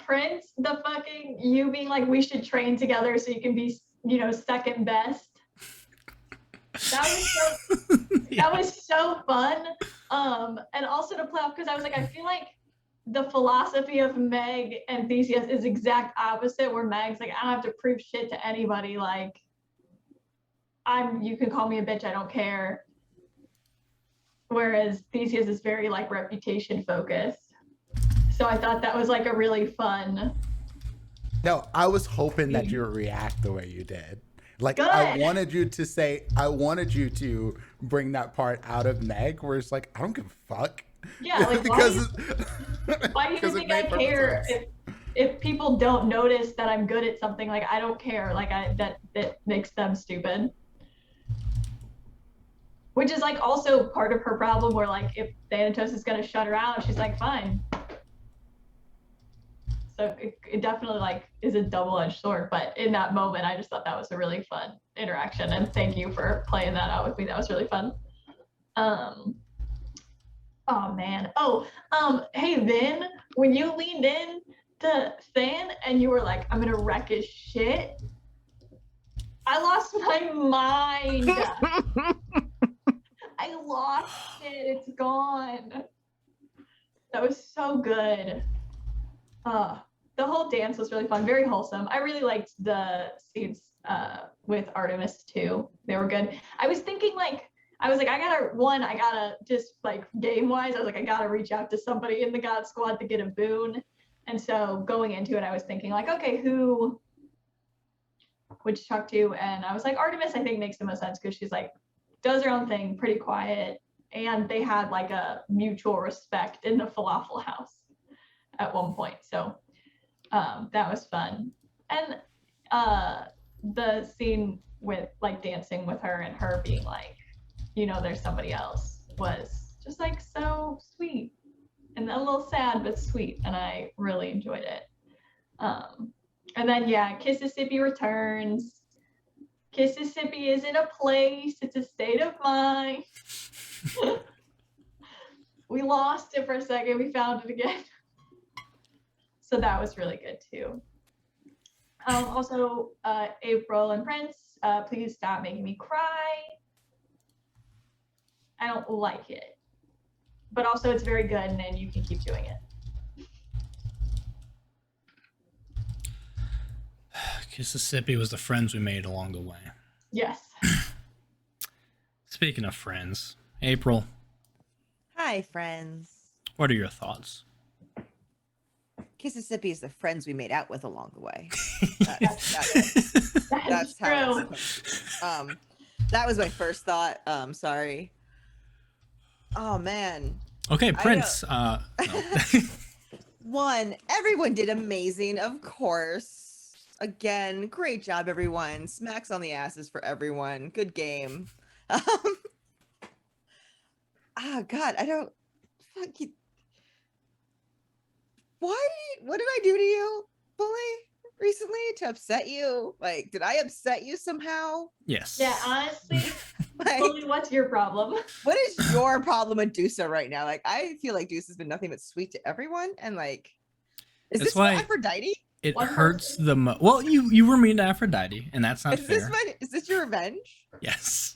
Prince, the fucking you being like we should train together so you can be, you know, second best. That was so that was so fun. And also to play off because I was like, I feel like the philosophy of Meg and Theseus is exact opposite. Where Meg's like, I don't have to prove shit to anybody. Like, you can call me a bitch, I don't care. Whereas Theseus is very like reputation focused. So I thought that was like a really fun. No, I was hoping that you would react the way you did. Like Good. I wanted you to bring that part out of Meg where it's like, I don't give a fuck. Yeah, like because why do you think I care if people don't notice that I'm good at something? Like I don't care. Like that makes them stupid. Which is like also part of her problem where like if Thanatos is gonna shut her out, she's like, fine. So it definitely like is a double-edged sword, but in that moment, I just thought that was a really fun interaction. And thank you for playing that out with me. That was really fun. Oh man. Hey Vin, when you leaned in to Than and you were like, I'm gonna wreck his shit, I lost my mind. I lost it. It's gone. That was so good. The whole dance was really fun, very wholesome. I really liked the scenes with Artemis too. They were good. I was thinking like, I gotta just like game wise, I was like, I gotta reach out to somebody in the God Squad to get a boon. And so going into it, I was thinking like, okay, who would you talk to? And I was like, Artemis, I think makes the most sense because she's like, does her own thing, pretty quiet. And they had like a mutual respect in the falafel house at one point. So that was fun. And the scene with like dancing with her and her being like, you know, there's somebody else was just like so sweet and a little sad, but sweet. And I really enjoyed it. And then, yeah, Mississippi returns. Mississippi isn't a place, it's a state of mind. We lost it for a second, we found it again. So that was really good too. Also, April and Prince, please stop making me cry. I don't like it. But also it's very good and then you can keep doing it. Mississippi was the friends we made along the way. Yes. Speaking of friends, April, Hi, friends. what are your thoughts? Mississippi is the friends we made out with along the way. That's That's how true. it's that was my first thought. Sorry. Oh man. Okay, I Prince. No. One, everyone did amazing, of course. Again, great job, everyone. Smacks on the asses for everyone. Good game. God, I don't. Fuck you. Why? What did I do to you, Bully, recently to upset you? Like, did I upset you somehow? Yes. Yeah, honestly, Like, Bully, what's your problem? what is your problem with Dusa right now? Like, I feel like Dusa's been nothing but sweet to everyone, and like, is That's this for why- Aphrodite? It One hurts person. the most. Well, you were mean to Aphrodite, and that's not fair. Is this your revenge? Yes.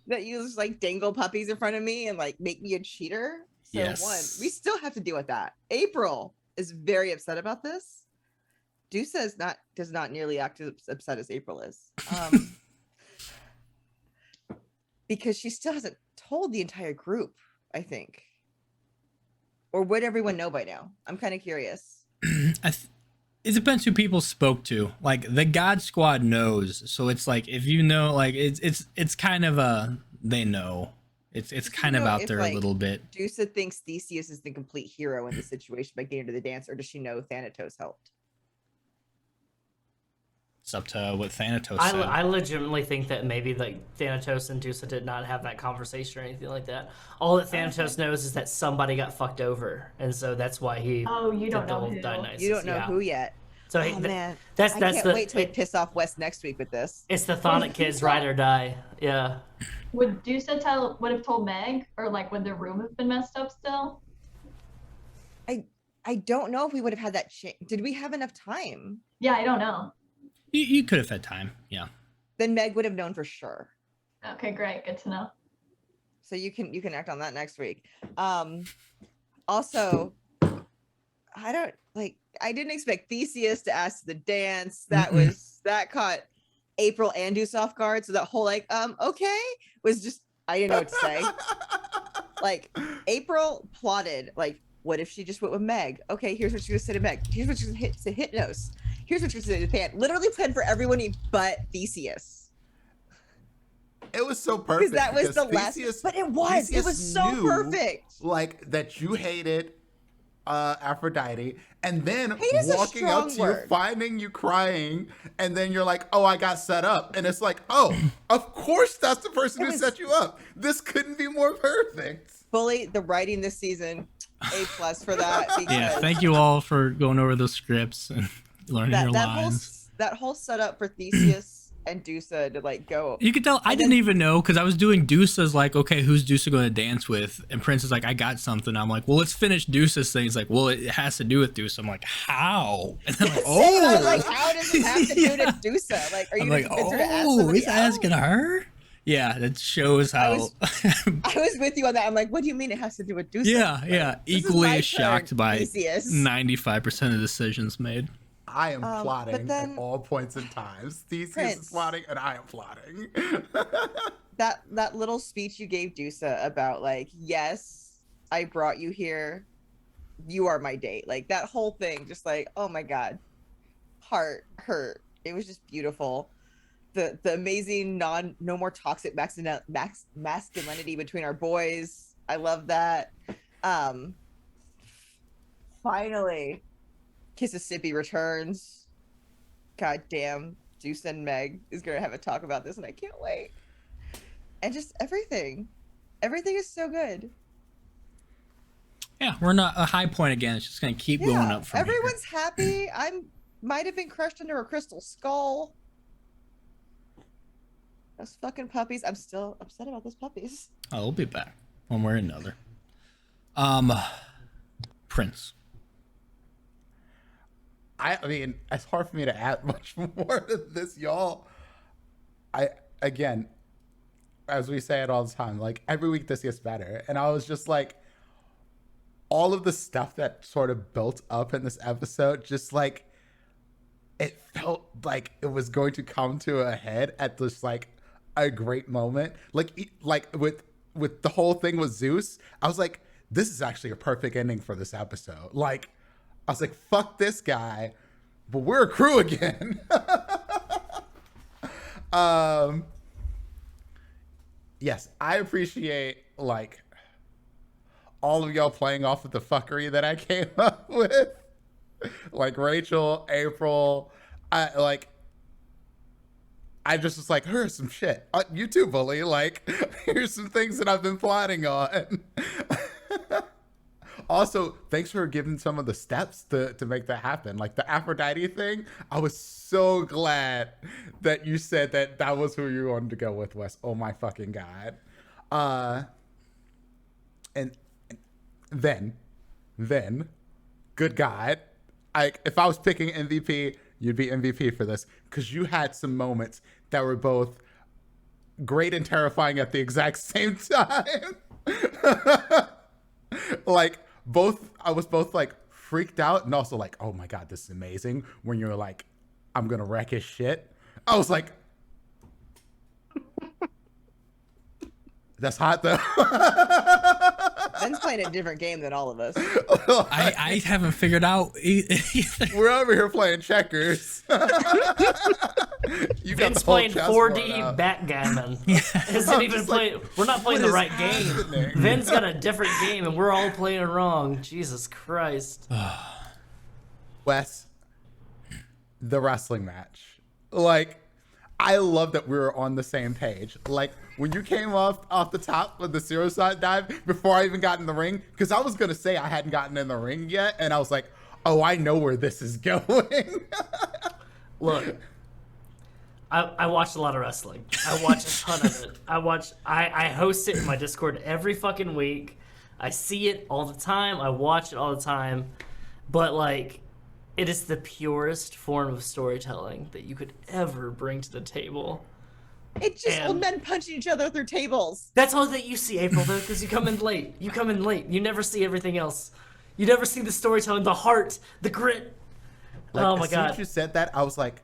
That you just like dangle puppies in front of me and like make me a cheater? So Yes. we still have to deal with that. April is very upset about this. Dusa does not nearly act as upset as April is. Because she still hasn't told the entire group, I think. Or would everyone know by now? I'm kind of curious. It depends who people spoke to. Like the God Squad knows, so it's like if you know, like it's kind of a they know. It's Just kind of know out if, there a like, little bit. Dusa thinks Theseus is the complete hero in the situation by getting to the dance, or does she know Thanatos helped? It's up to what Thanatos I, said. I legitimately think that maybe like Thanatos and Dusa did not have that conversation or anything like that. All that Thanatos knows is that somebody got fucked over, and so that's why he. Oh, you did don't the know whole who. Dionysus, You don't know yeah. who yet. So Oh man, that's I can't the wait till we piss off West next week with this. it's the Thonic kids ride or die. Yeah. Would Dusa would have told Meg, or like would their room have been messed up still? I don't know if we would have had that. Did we have enough time? Yeah, I don't know. You could have had time. Yeah. Then Meg would have known for sure. Okay, great, good to know. So you can act on that next week. Also, I didn't expect Theseus to ask the dance. That caught April and Deuce off guard. So that whole okay was just, I didn't know what to say. Like April plotted, like, what if she just went with Meg? Okay, here's what she's gonna say to Meg. Here's what she's gonna say to Hypnos. Here's what she's gonna say to Pan. Literally planned for everyone but Theseus. It was so perfect. Because that was the Theseus- last, but it was Theseus so knew, perfect. Like that you hated Aphrodite, and then Hate is a walking up to strong you, word. finding you crying, and then you're like, "Oh, I got set up," and it's like, "Oh, of course, that's the person It who was- set you up. This couldn't be more perfect." Bully, the writing this season, A+ for that. Because Yeah. Thank you all for going over those scripts and learning your lines. that whole setup for Theseus and Dusa to like go. You could tell I didn't even know because I was doing Dusa's like, okay, who's Dusa going to dance with? And Prince is like, I got something. I'm like, well, let's finish Dusa's thing. He's like, well, it has to do with Dusa. I'm like, how? And I'm like, I was like, oh. how does it have to do Yeah. to Dusa? Like, are you I'm gonna like, convince her to ask oh, somebody he's asking else? her? Yeah, that shows how. I was with you on that. I'm like, what do you mean it has to do with Dusa? yeah, yeah. This is Equally my as shocked turn, by Theseus. 95% of decisions made. I am but plotting then- at all points in times. Theseus Prince. is plotting, and I am plotting. That little speech you gave Dusa about like, yes, I brought you here. You are my date. Like that whole thing, just like, oh my god, heart hurt. It was just beautiful. The amazing no more toxic masculinity between our boys. I love that. Finally, Mississippi returns. God damn, Juice and Meg is gonna have a talk about this, and I can't wait. And just everything is so good. Yeah, we're not a high point again. It's just going to keep going up from here. Everyone's happy. Might have been crushed under a crystal skull. Those fucking puppies. I'm still upset about those puppies. Oh, we'll be back one way or another. Prince. I mean, it's hard for me to add much more to this, y'all. Again, as we say it all the time, like every week this gets better. And I was just like, all of the stuff that sort of built up in this episode, just like, it felt like it was going to come to a head at this like a great moment. Like with the whole thing with Zeus, I was like, this is actually a perfect ending for this episode. Like, I was like, fuck this guy, but we're a crew again. Yes, I appreciate like all of y'all playing off of the fuckery that I came up with. Like Rachel, April, I just was like, here's some shit. You too, bully. Like, here's some things that I've been plotting on. Also, thanks for giving some of the steps to make that happen. Like the Aphrodite thing, I was so glad that you said that was who you wanted to go with, Wes. Oh my fucking God. And then, good God, if I was picking MVP, you'd be MVP for this, because you had some moments that were both great and terrifying at the exact same time. Like I was both like freaked out and also like, oh my God, this is amazing. When you're like, I'm gonna wreck his shit. I was like, that's hot though. Ben's playing a different game than all of us. I haven't figured out either. We're over here playing checkers. You got Vin's the whole playing chessboard 4D out. backgammon. Isn't even playing. We're not playing what the is right game. happening? Vin's got a different game, and we're all playing wrong. Jesus Christ. Wes, the wrestling match. Like, I love that we were on the same page. Like, when you came off the top with the zero side dive before I even got in the ring, because I was going to say I hadn't gotten in the ring yet, and I was like, oh, I know where this is going. Look, I watch a lot of wrestling. I watch a ton of it. I host it in my Discord every fucking week. I see it all the time. I watch it all the time. But, like, it is the purest form of storytelling that you could ever bring to the table. It's just old And- men punching each other through tables. That's all that you see, April, though, because you come in late. You come in late. You never see everything else. You never see the storytelling, the heart, the grit. Like, Oh my as soon as God. you said that, I was like,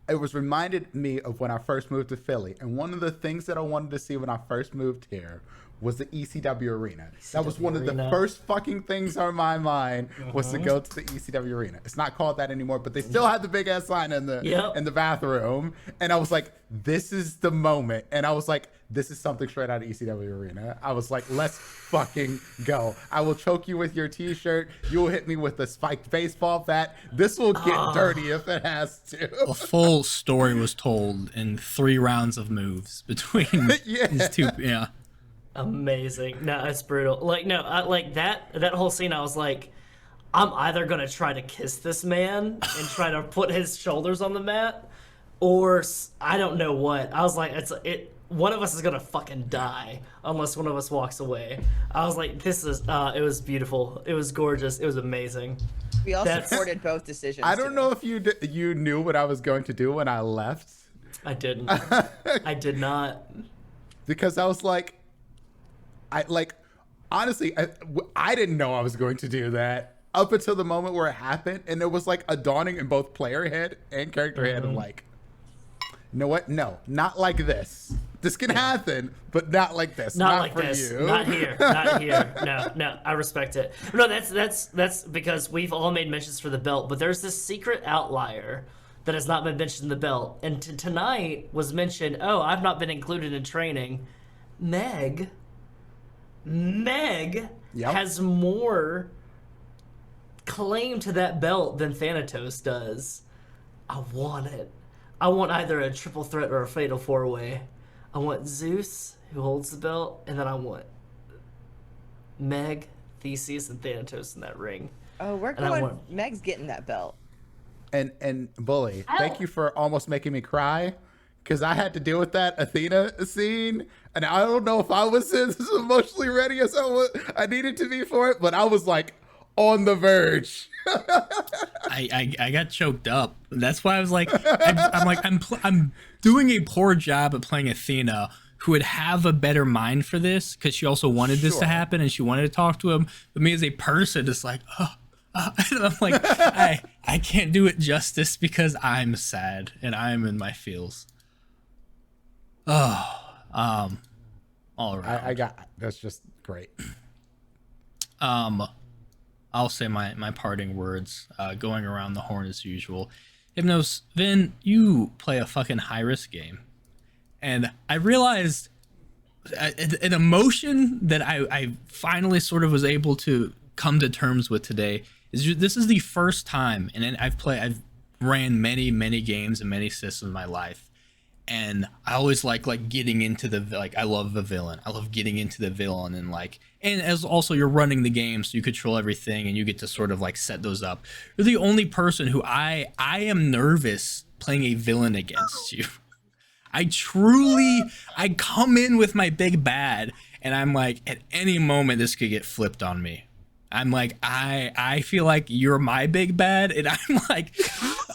it was reminded me of when I first moved to Philly. And one of the things that I wanted to see when I first moved here was the ECW arena. That was one of the arena. first fucking things on my mind was to go to the ECW arena. It's not called that anymore, but they still had the big ass sign in the bathroom. And I was like, this is the moment. And I was like, this is something straight out of ECW arena. I was like, let's fucking go. I will choke you with your t-shirt. You will hit me with a spiked baseball bat. This will get dirty if it has to. A full story was told in 3 rounds of moves between Yeah. these two. Yeah. Amazing. No, it's brutal. Like, no, like that whole scene, I was like, I'm either going to try to kiss this man and try to put his shoulders on the mat, or I don't know what. I was like, one of us is going to fucking die unless one of us walks away. I was like, it was beautiful. It was gorgeous. It was amazing. We all That's- supported both decisions. I don't too. know if you knew what I was going to do when I left, I didn't. I did not. because I was like, honestly, I didn't know I was going to do that up until the moment where it happened, and there was like a dawning in both player head and character head of like, you know what? No, not like this. This can happen, but not like this. Not Not like for this. you. Not here. Not here. No. I respect it. No, that's because we've all made mentions for the belt, but there's this secret outlier that has not been mentioned in the belt, and tonight was mentioned. Oh, I've not been included in training. Meg Yep. has more claim to that belt than Thanatos does. I want it. I want either a triple threat or a fatal 4-way. I want Zeus, who holds the belt, and then I want Meg, Theseus, and Thanatos in that ring. Oh, we're And I going. want- Meg's getting that belt. And Bully, I thank don't- you for almost making me cry, because I had to deal with that Athena scene, and I don't know if I was as emotionally ready as I needed to be for it, but I was like on the verge. I got choked up. That's why I was like, I'm doing a poor job at playing Athena, who would have a better mind for this, because she also wanted this to Sure. happen and she wanted to talk to him. But me as a person, it's like, and I'm like, I can't do it justice because I'm sad and I'm in my feels. All right. I got that's just great. I'll say my parting words, going around the horn as usual. Hypnos, Vin, you play a fucking high-risk game. And I realized an emotion that I finally sort of was able to come to terms with today is this is the first time, and I've ran many games and many systems in my life, and I always like getting into the I love the villain. I love getting into the villain and as also you're running the game, so you control everything and you get to sort of like set those up. You're the only person who I am nervous playing a villain against you. I come in with my big bad, and I'm like, at any moment this could get flipped on me. I'm like, I feel like you're my big bad, and I'm like,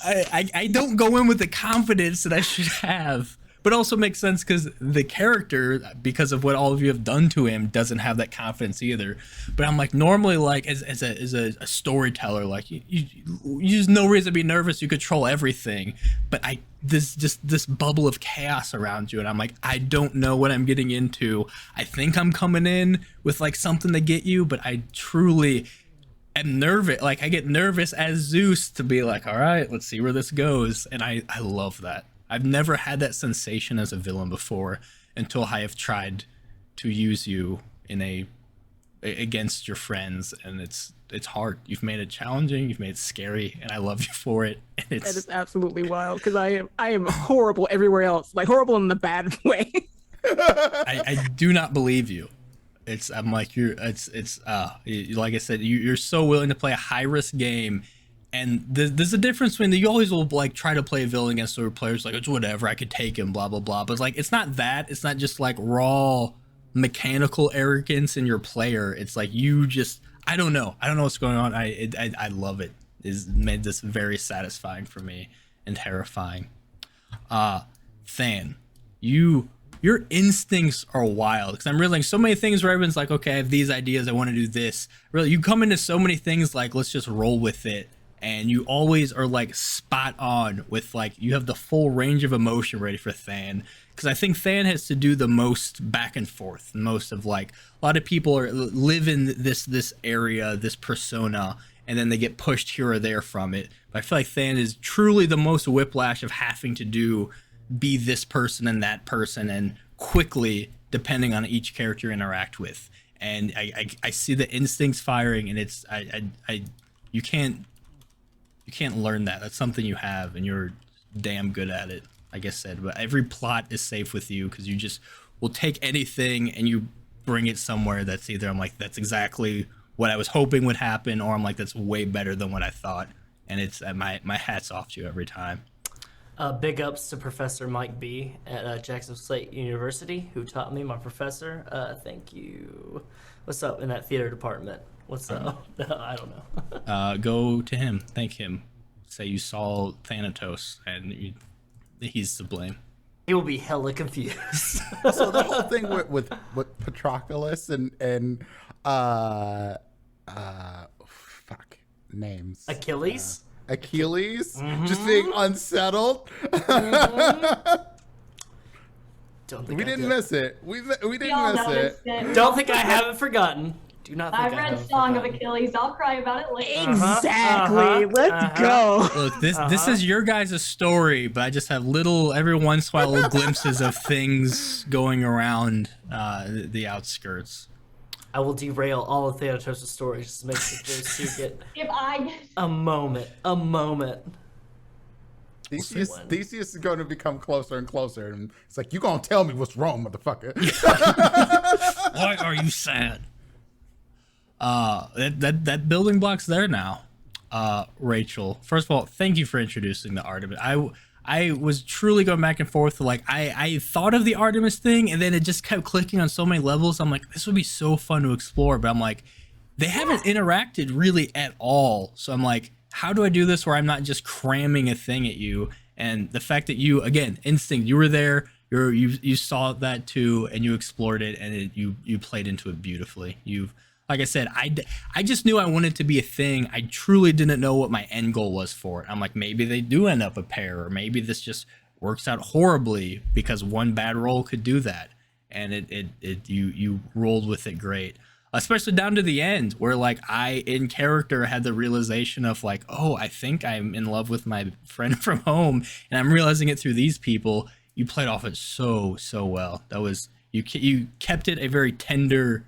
I don't go in with the confidence that I should have. But also makes sense because the character, because of what all of you have done to him, doesn't have that confidence either. But I'm like, normally, like as a storyteller, like you there's no reason to be nervous. You control everything. But this bubble of chaos around you, and I'm like, I don't know what I'm getting into. I think I'm coming in with like something to get you, but I truly am nervous. Like I get nervous as Zeus to be like, all right, let's see where this goes. And I love that. I've never had that sensation as a villain before until I have tried to use you in against your friends, and it's hard. You've made it challenging, you've made it scary, and I love you for it. And That is absolutely wild because I am horrible everywhere else, like horrible in the bad way. I do not believe you. I'm like like I said, you're so willing to play a high risk game. And there's a difference between you always will like try to play a villain against other players, like it's whatever, I could take him, blah blah blah. But like it's not that. It's not just like raw mechanical arrogance in your player. It's like you just I don't know what's going on. I love it. It's made this very satisfying for me and terrifying. Than, your instincts are wild because I'm realizing so many things where everyone's like, okay, I have these ideas, I want to do this. Really, you come into so many things like let's just roll with it. And you always are like spot on with like you have the full range of emotion ready for Than, because I think Than has to do the most back and forth. Most of like a lot of people live in this area, this persona, and then they get pushed here or there from it. But I feel like Than is truly the most whiplash of having to be this person and that person, and quickly depending on each character you interact with. And I see the instincts firing, and it's you can't learn that. That's something you have, and you're damn good at it, like I said. But every plot is safe with you because you just will take anything and you bring it somewhere that's either I'm like, that's exactly what I was hoping would happen, or I'm like, that's way better than what I thought. And it's my hat's off to you every time. Big ups to Professor Mike B at Jackson State University, who taught me, my professor. Thank you. What's up in that theater department? What's up? I don't know. Go to him. Thank him. Say you saw Thanatos, and he's to blame. He will be hella confused. So the whole thing with Patroclus and fuck names. Achilles? Achilles just being unsettled. Don't think We didn't miss it. We didn't all miss noticed it. it. Don't think I haven't forgotten. Do not think I've read Song of Achilles. I'll cry about it later. Exactly. Let's go. Look, this is your guys' story, but I just have every once in a while, little glimpses of things going around the outskirts. I will derail all of Thanatos' stories just to make those two get If I a moment. Theseus is going to become closer and closer, and it's like, you gonna tell me what's wrong, motherfucker. Why are you sad? That building block's there now. Rachel, first of all, thank you for introducing the Artemis. I was truly going back and forth. Like I thought of the Artemis thing, and then it just kept clicking on so many levels. I'm like, this would be so fun to explore, but I'm like, they haven't interacted really at all. So I'm like, how do I do this where I'm not just cramming a thing at you? And the fact that you, again, instinct, you were there, you saw that too, and you explored it, and you played into it beautifully. Like I said, I just knew I wanted to be a thing. I truly didn't know what my end goal was for it. I'm like, maybe they do end up a pair, or maybe this just works out horribly because one bad roll could do that. And you rolled with it great. Especially down to the end where like I in character had the realization of like, oh, I think I'm in love with my friend from home, and I'm realizing it through these people. You played off it so well. That was you kept it a very tender.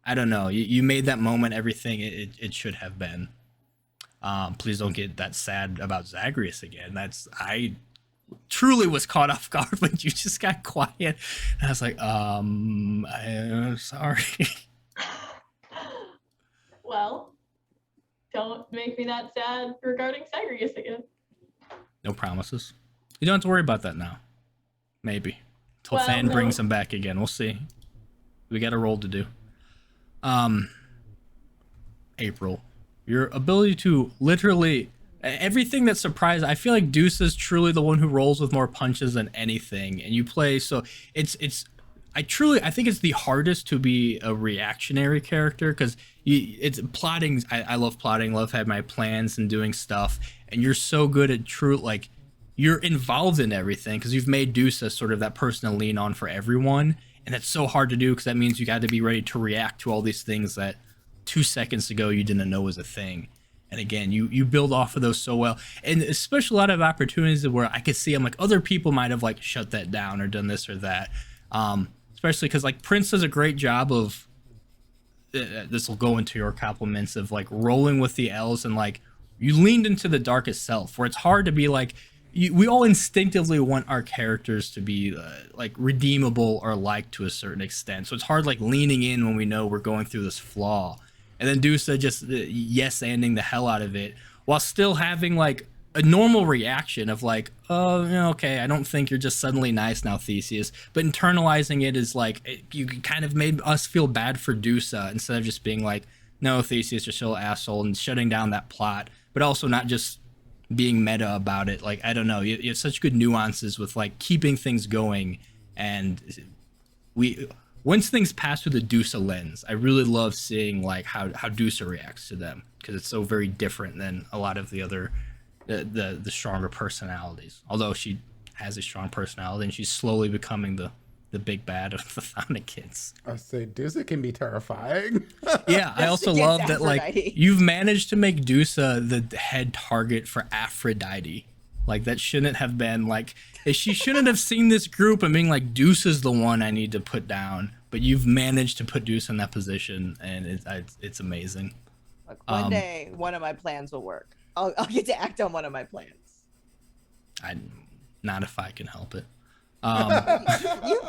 I don't know. You made that moment everything it should have been. Please don't get that sad about Zagreus again. I truly was caught off guard when you just got quiet. And I was like, I'm sorry. Well, don't make me that sad regarding Zagreus again. No promises. You don't have to worry about that now. Maybe. Till Well, Fan no. brings him back again. We'll see. We got a role to do. April, your ability to literally everything that surprised. I feel like Deuce is truly the one who rolls with more punches than anything, and you play so it's. I think it's the hardest to be a reactionary character because it's plotting. I love plotting, love having my plans and doing stuff, and you're so good at you're involved in everything because you've made Deuce as sort of that person to lean on for everyone, and that's so hard to do because that means you got to be ready to react to all these things that 2 seconds ago you didn't know was a thing. And again, you build off of those so well, and especially a lot of opportunities where I could see I'm like other people might have like shut that down or done this or that, especially because like Prince does a great job of this will go into your compliments of like rolling with the L's, and like you leaned into the darkest self where it's hard to be like we all instinctively want our characters to be like redeemable or liked to a certain extent, so it's hard like leaning in when we know we're going through this flaw, and then Dusa just yes-anding the hell out of it while still having like a normal reaction of like, oh, okay, I don't think you're just suddenly nice now, Theseus. But internalizing it is like, you kind of made us feel bad for Dusa instead of just being like, no, Theseus, you're still an asshole, and shutting down that plot, but also not just being meta about it. Like, I don't know, you have such good nuances with like keeping things going, and once things pass through the Dusa lens, I really love seeing like how Dusa reacts to them because it's so very different than a lot of the other the stronger personalities. Although she has a strong personality and she's slowly becoming the big bad of the Fountain Kids. I say Dusa can be terrifying. Yeah, I also Against love that like Aphrodite. you've managed to make Dusa the head target for Aphrodite. Like that shouldn't have been like she shouldn't have seen this group and being like Dusa's the one I need to put down. But you've managed to put Dusa in that position, and it's amazing. Look, one day, one of my plans will work. I'll get to act on one of my plans. Not if I can help it.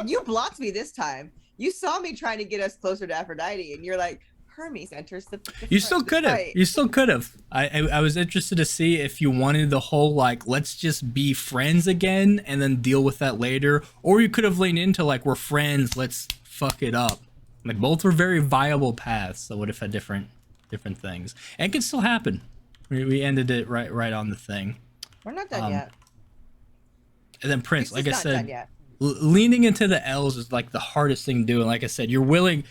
You blocked me this time. You saw me trying to get us closer to Aphrodite, and you're like, Hermes enters the You still could have. fight." You still could have. I was interested to see if you wanted the whole like let's just be friends again and then deal with that later, or you could have leaned into like we're friends, let's fuck it up. Like both were very viable paths that would have had different things, and it could still happen. We ended it right on the thing. We're not done yet. And then Prince, It's like I not done said, yet. leaning into the L's is like the hardest thing to do. And like I said, you're willing.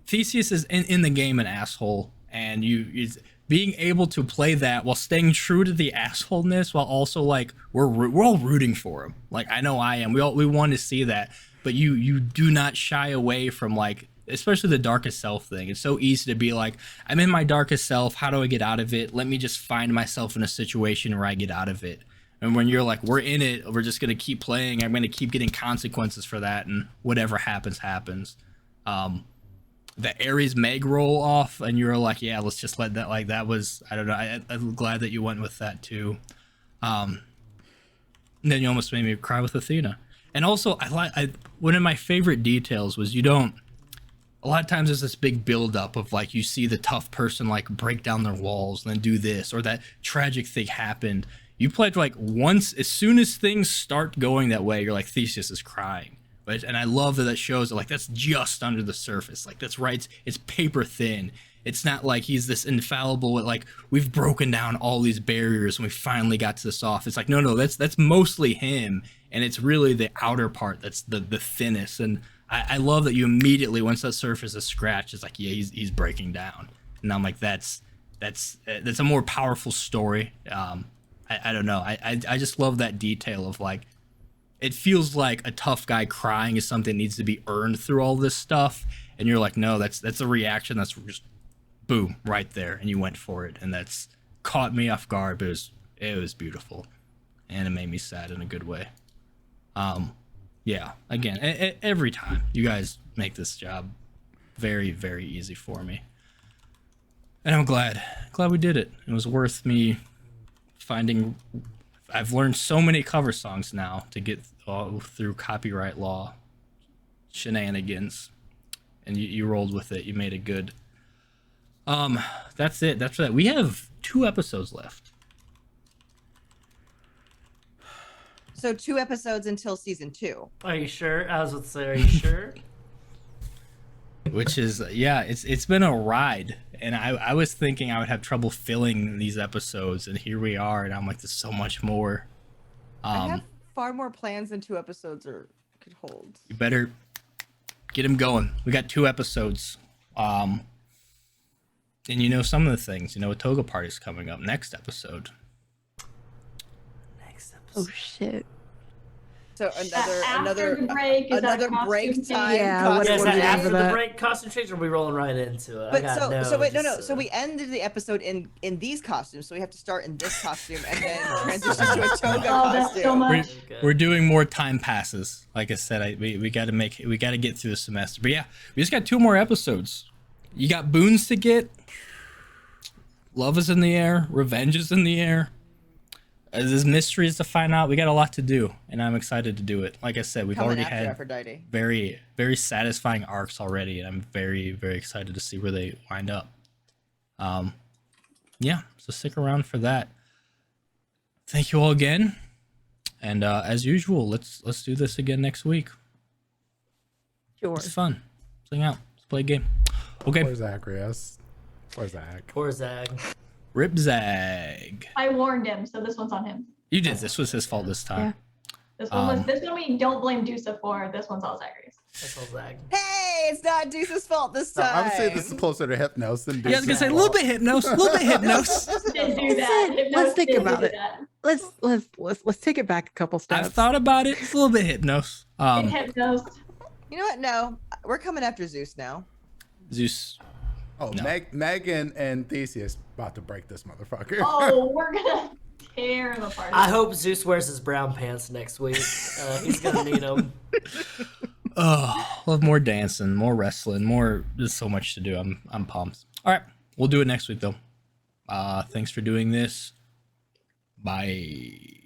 Theseus is in the game an asshole, and is being able to play that while staying true to the assholeness, while also like we're all rooting for him. Like I know I am. We want to see that, but you do not shy away from like. Especially the darkest self thing. It's so easy to be like, I'm in my darkest self. How do I get out of it? Let me just find myself in a situation where I get out of it. And when you're like, we're in it, we're just going to keep playing. I'm going to keep getting consequences for that. And whatever happens, happens. The Ares Meg roll off. And you're like, yeah, let's just let that, like, that was, I don't know. I'm glad that you went with that too. And then you almost made me cry with Athena. And also, one of my favorite details was a lot of times there's this big buildup of like you see the tough person like break down their walls and then do this, or that tragic thing happened. You played like once, as soon as things start going that way, you're like Theseus is crying. And I love that shows that like that's just under the surface. Like that's right, it's paper thin. It's not like he's this infallible, like we've broken down all these barriers and we finally got to this off. It's like no, that's mostly him, and it's really the outer part that's the thinnest. And I love that you immediately, once that surface is scratched, it's like, yeah, he's breaking down. And I'm like, that's a more powerful story. I don't know. I just love that detail of like, it feels like a tough guy crying is something that needs to be earned through all this stuff. And you're like, no, that's a reaction that's just boom right there, and you went for it, and that's caught me off guard, but it was beautiful, and it made me sad in a good way. Yeah, again, every time you guys make this job very, very easy for me. And I'm glad we did it. It was worth me finding. I've learned so many cover songs now to get through copyright law shenanigans, and you rolled with it. You made it good. That's it. That's that. We have 2 episodes left. So 2 episodes until season 2. Are you sure? I was about to say, are you sure? Which is it's been a ride, and I was thinking I would have trouble filling these episodes, and here we are, and I'm like, there's so much more. I have far more plans than 2 episodes could hold. You better get them going. We got 2 episodes. And you know some of the things. You know, a toga party's coming up next episode. Next episode. Oh shit. So After another the break, is that another break costume time. change? Yeah, costume what Yeah, is do that we change. after the that? break costume change, or are we rolling right into it? But I so we ended the episode in these costumes, so we have to start in this costume and then transition to a toga Oh, that's so costume. much. We're doing more time passes. Like I said, we got to get through the semester. But yeah, we just got 2 more episodes. You got boons to get. Love is in the air. Revenge is in the air. There's mysteries to find out. We got a lot to do, and I'm excited to do it. Like I said, we've Coming already after had Aphrodite. very, very satisfying arcs already, and I'm very, very excited to see where they wind up. Yeah, so stick around for that. Thank you all again, and as usual, let's do this again next week. Sure. It's fun. Let's hang out. Let's play a game. Okay. Poor Zacharias. Poor Zach. Poor Zag. Rip Zag. I warned him, so this one's on him. You did. This was his fault this time. This one we don't blame Dusa for. This one's all Zacharias. That's all Zag. Hey, it's not Deuce's fault this No, time. I would say this is closer to Hypnos than Yeah, I was gonna say a little bit Hypnos. A little bit Hypnos. Didn't do that. Let's Hypnos think didn't about do it. that. Let's take it back a couple steps. I've thought about it. It's a little bit Hypnos. Hypnos. You know what? No, we're coming after Zeus now. Zeus. Oh, No. Megan and Theseus about to break this motherfucker. Oh, we're gonna tear him apart. I hope Zeus wears his brown pants next week. He's gonna need them. Oh, love more dancing, more wrestling, more. There's so much to do. I'm pumped. All right, we'll do it next week though. Thanks for doing this. Bye.